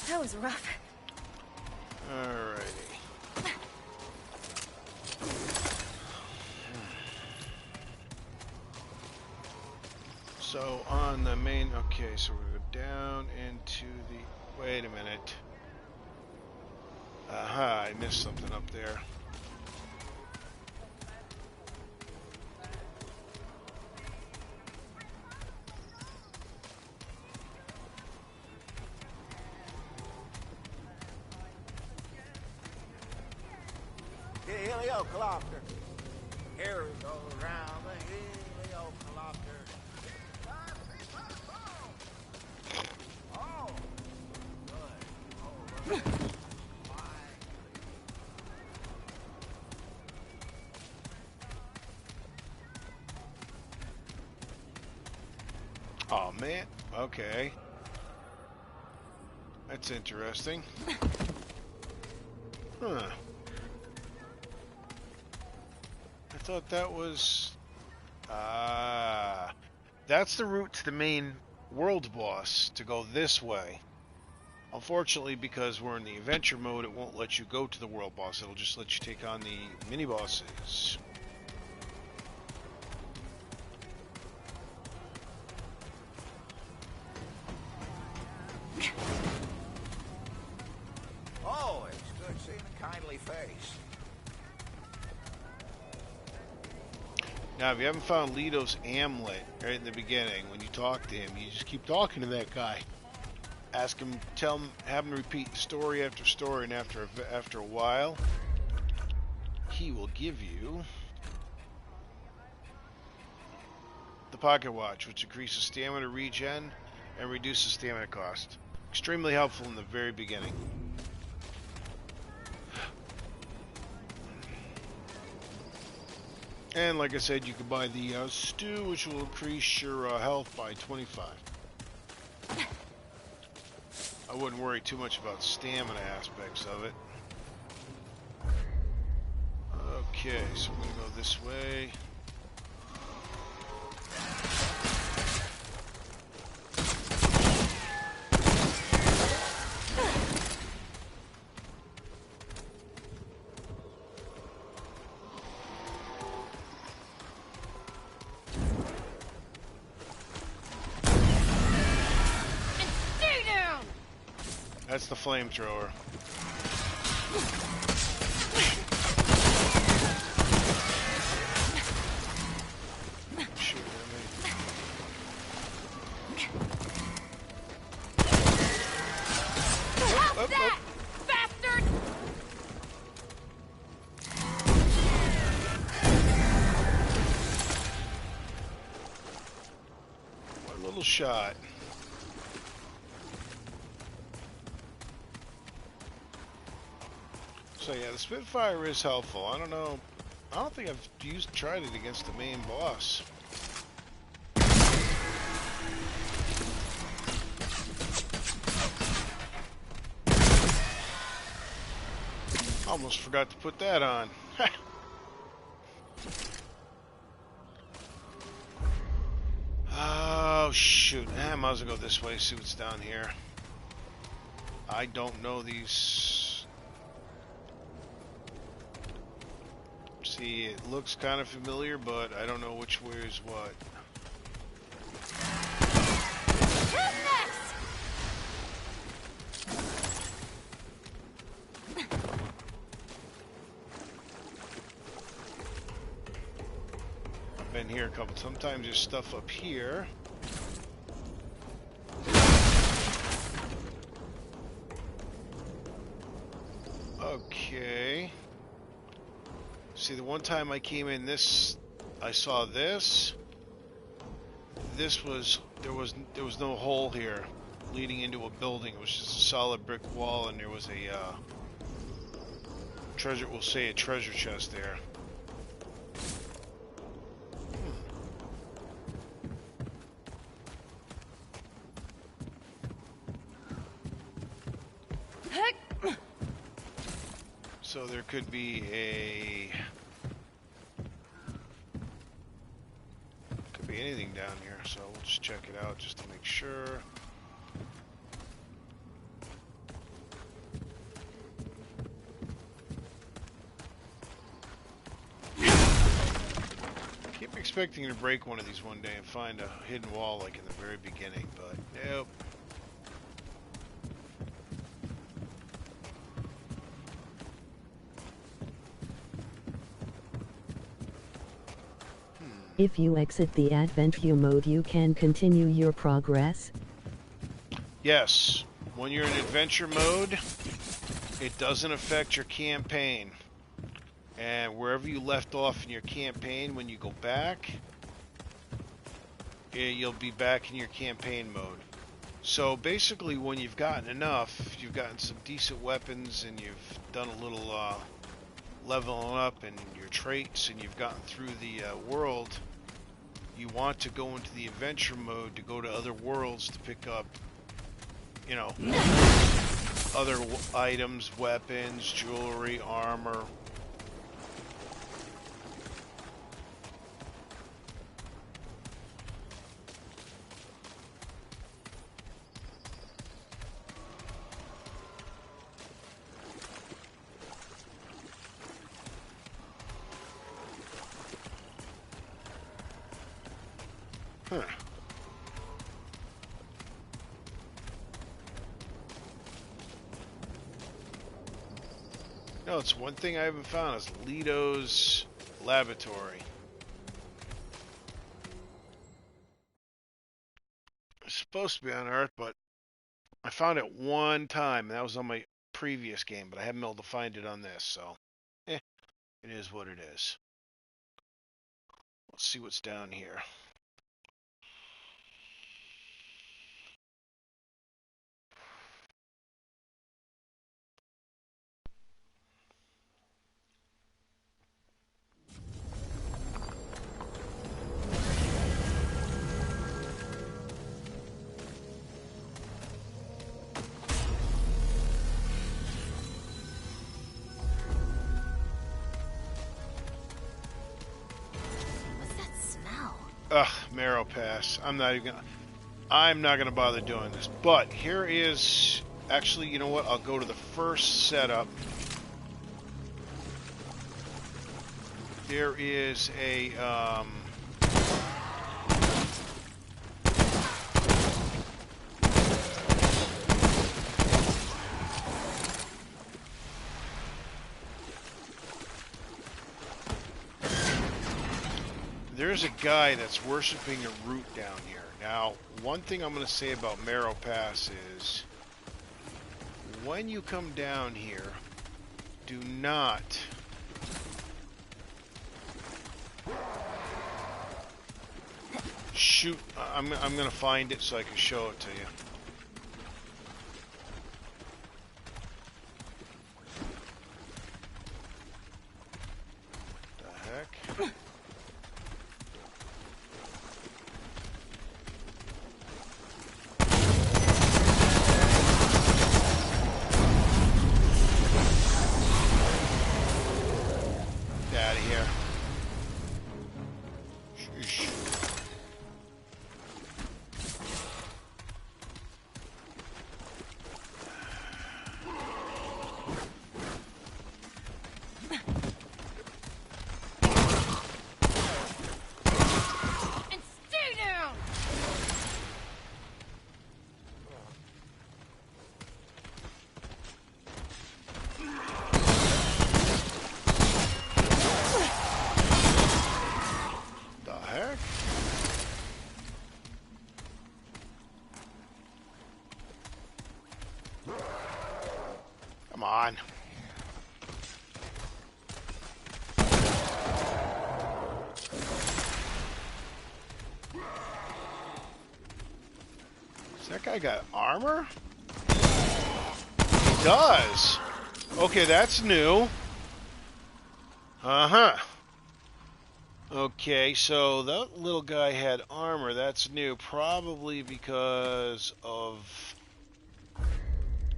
That was rough. Alrighty. So on the main, okay, so we go down into the, wait a minute. Aha, I missed something up there. The heliocopter. Here we go around the heliocopter. Oh, good. Oh, look. Oh man, okay. That's interesting. Huh. thought that was... that's the route to the main world boss, to go this way. Unfortunately, because we're in the adventure mode, it won't let you go to the world boss. It'll just let you take on the mini-bosses. Oh, it's good seeing a kindly face. Now, if you haven't found Leto's amulet right in the beginning, when you talk to him, you just keep talking to that guy. Ask him, have him repeat story after story, and after a while, he will give you the pocket watch, which increases stamina regen and reduces stamina cost. Extremely helpful in the very beginning. And like I said, you can buy the stew, which will increase your health by 25. I wouldn't worry too much about stamina aspects of it. Okay, so I'm going to go this way. That's the flamethrower. Shoot at me. How's that, bastard? One little shot. So yeah, the Spitfire is helpful. I don't know. I don't think I've tried it against the main boss. Almost forgot to put that on. Oh shoot. I might as well go this way, see what's down here. I don't know these. See, it looks kind of familiar, but I don't know which way is what. Who's next? I've been here a couple. Sometimes there's stuff up here. Okay. See, the one time I came in this, I saw this. This was there was no hole here leading into a building. It was just a solid brick wall, and there was a treasure. We'll say a treasure chest there. So there could be anything down here, so we'll just check it out just to make sure. Keep expecting to break one of these one day and find a hidden wall like in the very beginning, but nope. If you exit the adventure mode, you can continue your progress. Yes, when you're in adventure mode, it doesn't affect your campaign. And wherever you left off in your campaign, when you go back, you'll be back in your campaign mode. So basically, when you've gotten enough, you've gotten some decent weapons, and you've done a little leveling up in your traits, and you've gotten through the world, you want to go into the adventure mode to go to other worlds to pick up, you know, other items, weapons, jewelry, armor. Huh. No, it's one thing I haven't found is Leto's laboratory. It's supposed to be on Earth, but I found it one time, and that was on my previous game, but I haven't been able to find it on this, so it is what it is. Let's see what's down here. What's that smell? Ugh, Marrow Pass. I'm not gonna bother doing this. But here is actually, you know what? I'll go to the first setup. There is a there's a guy that's worshiping a root down here. Now, one thing I'm going to say about Marrow Pass is when you come down here, do not shoot. I'm going to find it so I can show it to you. The heck? Out of here. Sheesh. And stay down! The heck? Come on. Does that guy got armor? He does. Okay, that's new. Uh-huh. Okay, so that little guy had armor. That's new, probably because of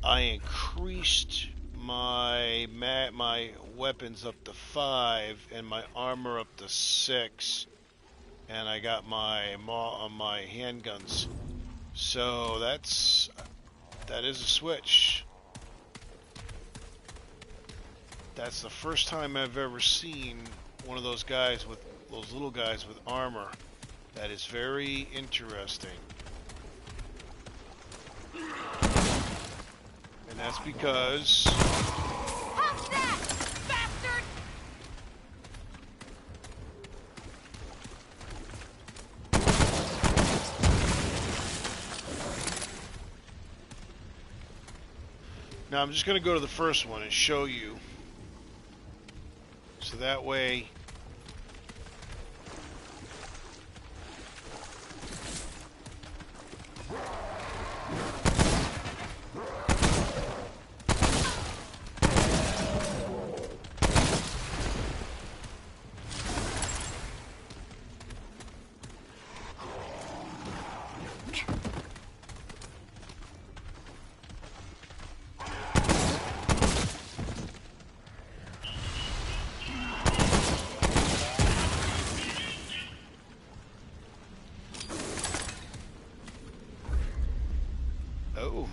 I increased my weapons up to 5 and my armor up to 6, and I got my handguns. So that is a switch. That's the first time I've ever seen one of those little guys with armor. That is very interesting. And that's because How's that, bastard? now I'm just going to go to the first one and show you. So that way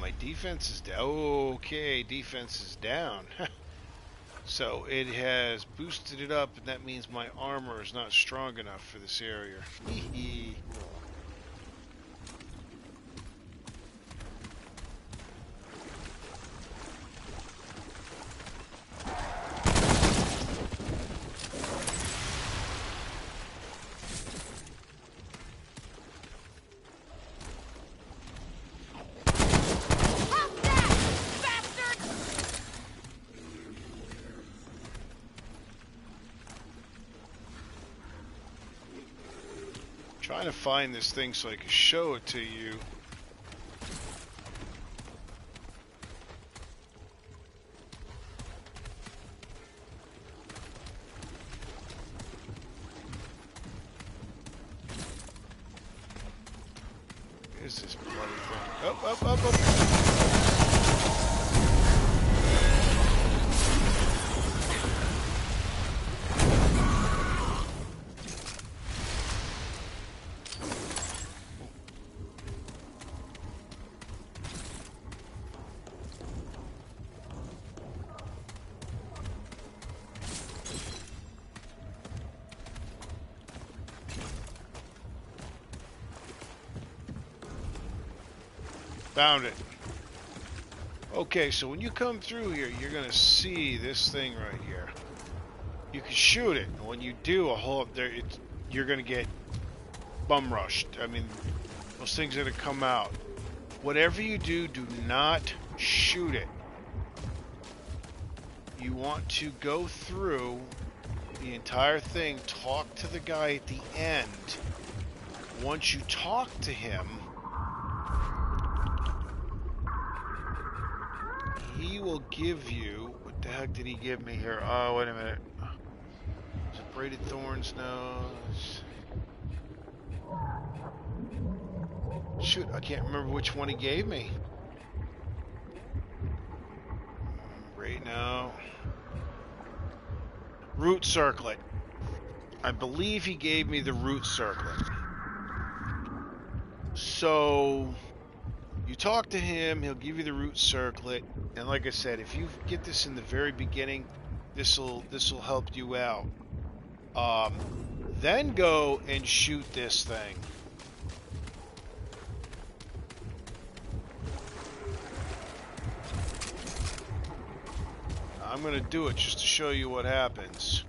my defense is down. Okay, defense is down. So it has boosted it up, and that means my armor is not strong enough for this area. Trying to find this thing so I can show it to you. What is this bloody thing? Up, up, up, up. Found it. Okay, so when you come through here, you're gonna see this thing right here. You can shoot it, and when you do, you're gonna get bum rushed. I mean, those things are gonna come out. Whatever you do, do not shoot it. You want to go through the entire thing, talk to the guy at the end. Once you talk to him, he will give you... What the heck did he give me here? Oh, wait a minute. Is it braided thorns? No. Shoot, I can't remember which one he gave me. Right now. Root circlet. I believe he gave me the root circlet. So... you talk to him, he'll give you the root circlet, and like I said, if you get this in the very beginning, this'll help you out. Then go and shoot this thing. I'm gonna do it just to show you what happens.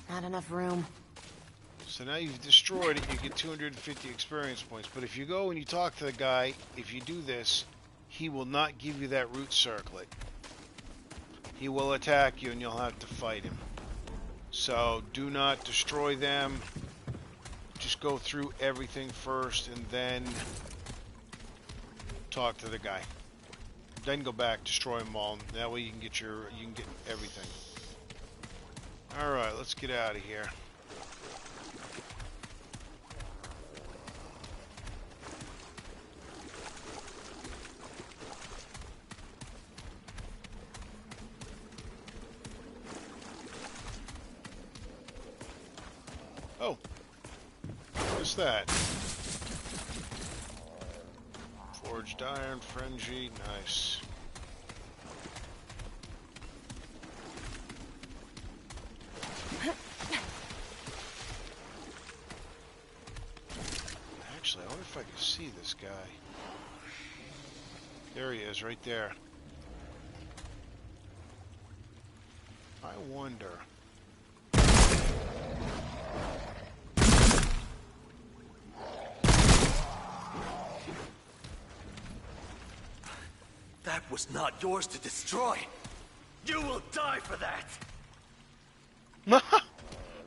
Not enough room. So now you've destroyed it, you get 250 experience points. But if you go and you talk to the guy, if you do this, he will not give you that root circlet. He will attack you and you'll have to fight him. So do not destroy them. Just go through everything first and then talk to the guy. Then go back, destroy them all. That way you can get everything. Alright, let's get out of here. Oh, what's that? Forged iron, frenzy, nice. Actually, I wonder if I can see this guy. There he is, right there. I wonder... That was not yours to destroy. You will die for that.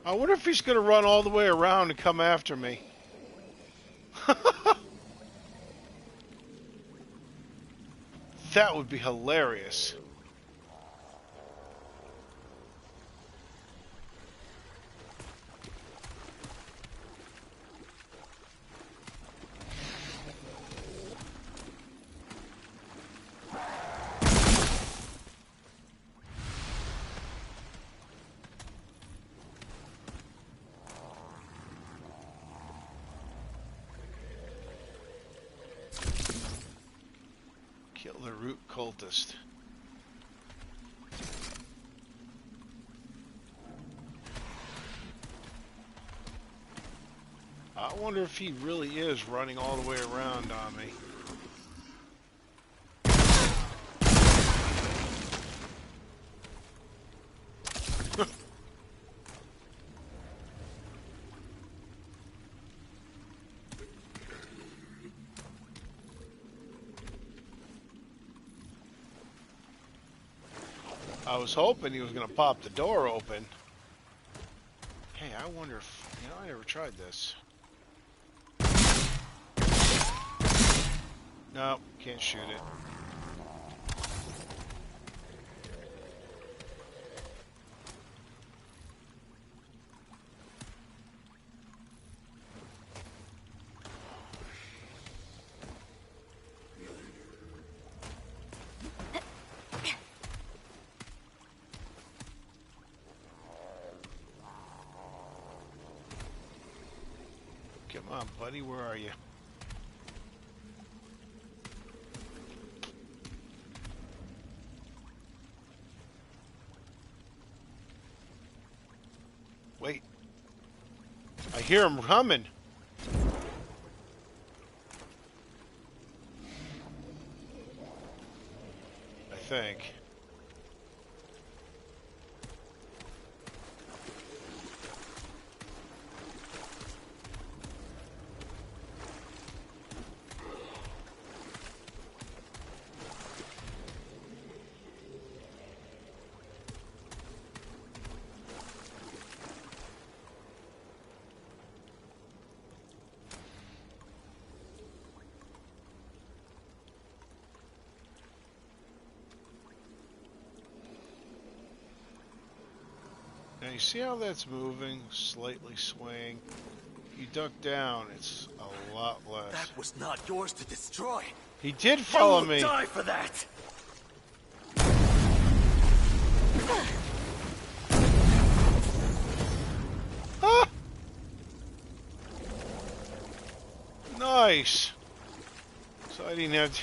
I wonder if he's going to run all the way around and come after me. That would be hilarious. Kill the root cultist. I wonder if he really is running all the way around on me. I was hoping he was going to pop the door open. Hey, I wonder if... You know, I never tried this. No, can't shoot it. Come on, buddy, where are you? Wait. I hear him humming. I think. Now you see how that's moving, slightly swaying? You duck down, it's a lot less. That was not yours to destroy. He did follow You will me. die for that. Ah! Nice. So I didn't have to...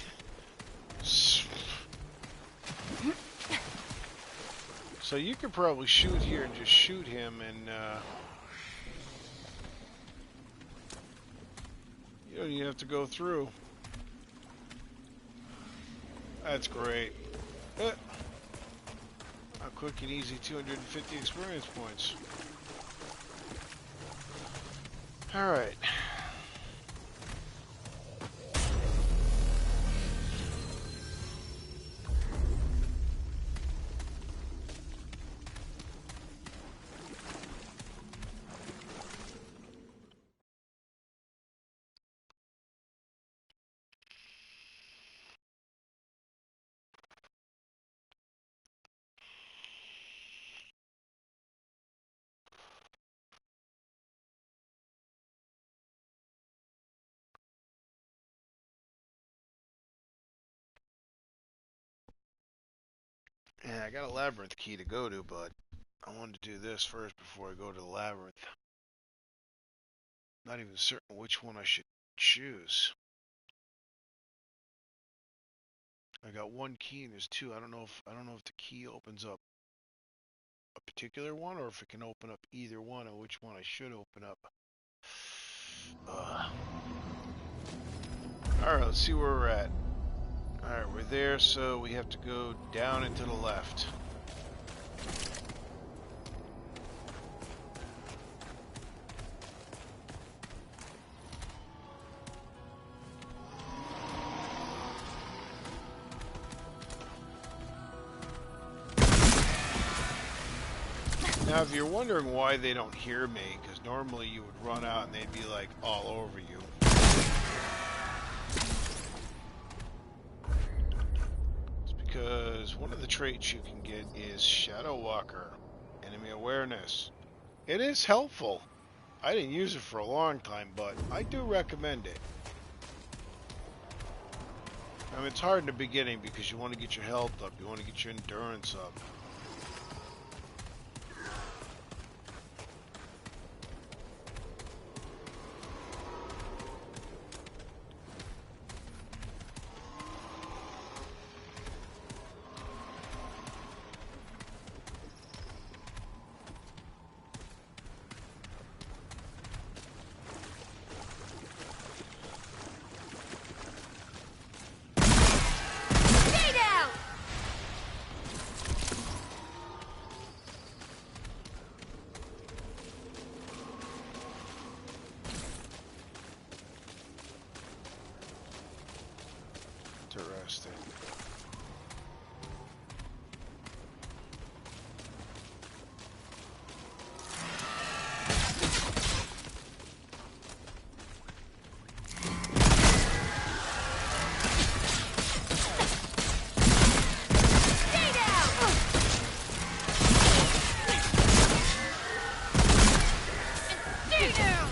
So you could probably shoot here and just shoot him and you don't even have to go through. That's great. A quick and easy 250 experience points. Alright. Yeah, I got a labyrinth key to go to, but I wanted to do this first before I go to the labyrinth. Not even certain which one I should choose. I got one key and there's two. I don't know if the key opens up a particular one or if it can open up either one, or which one I should open up. Alright, let's see where we're at. Alright, we're there, so we have to go down and to the left. Now, if you're wondering why they don't hear me, because normally you would run out and they'd be like all over you. It's because one of the traits you can get is Shadow Walker, enemy awareness. It is helpful. I didn't use it for a long time, but I do recommend it. I mean, it's hard in the beginning because you want to get your health up, you want to get your endurance up. down!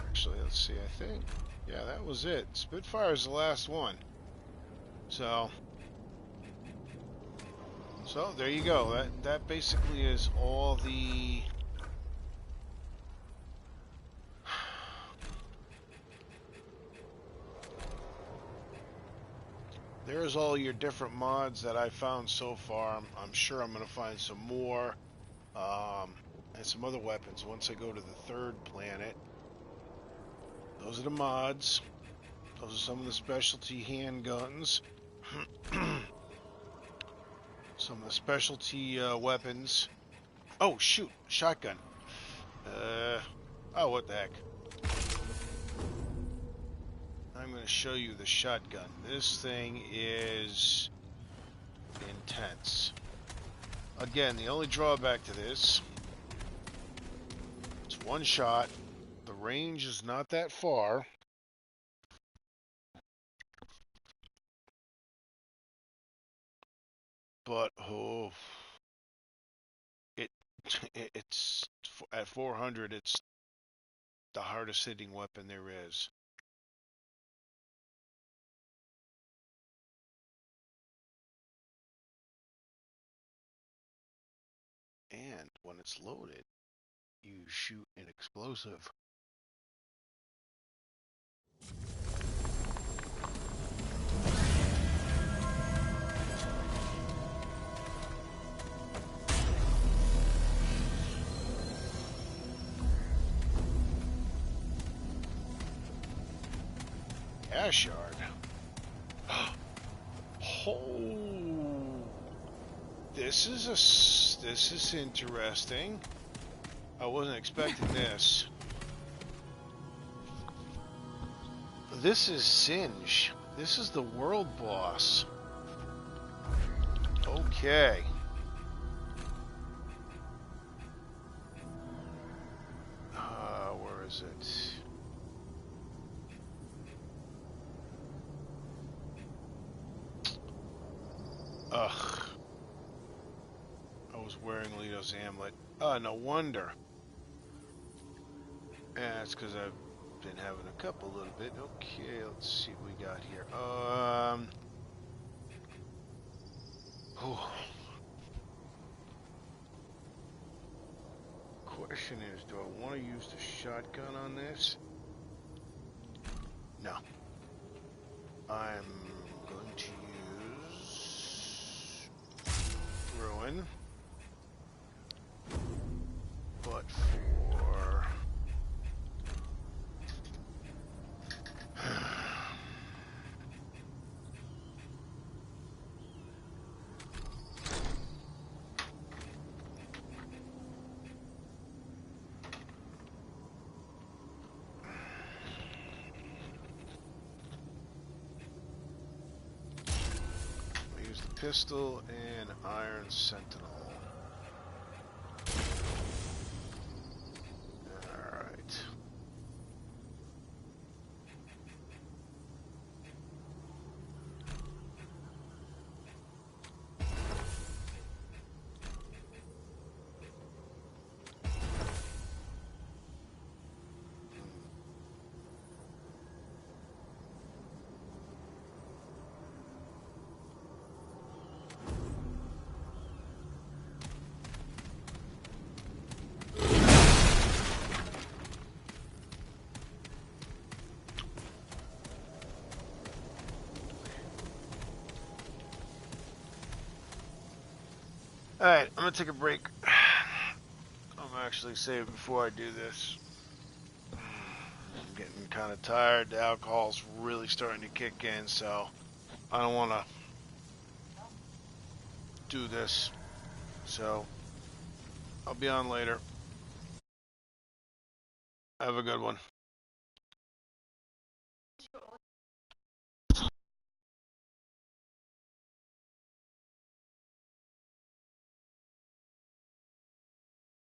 Actually, let's see, I think. Yeah, that was it. Spitfire's the last one. So there you go. That basically is all the there's all your different mods that I found so far. I'm sure I'm going to find some more, and some other weapons once I go to the third planet. Those are the mods. Those are some of the specialty handguns. Some of the specialty weapons. Oh, shoot. Shotgun. Oh, what the heck. I'm going to show you the shotgun. This thing is intense. Again, the only drawback to this, it's one shot. The range is not that far. But, oh, it's at 400, it's the hardest hitting weapon there is. And when it's loaded, you shoot an explosive. Ash yard. Oh, this is interesting. I wasn't expecting this. This is Singe. This is the world boss. Okay. Where is it? Ugh. I was wearing Leto's amulet. No wonder. Yeah, it's because I've been having a cup a little bit. Okay, let's see what we got here. Oh. Question is, do I want to use the shotgun on this? No. I'm going to use Ruin. But for use the pistol and Iron Sentinel. Alright. Alright, I'm gonna take a break. I'm actually saving before I do this. I'm getting kind of tired. The alcohol's really starting to kick in, so I don't want to do this. So I'll be on later. Have a good one.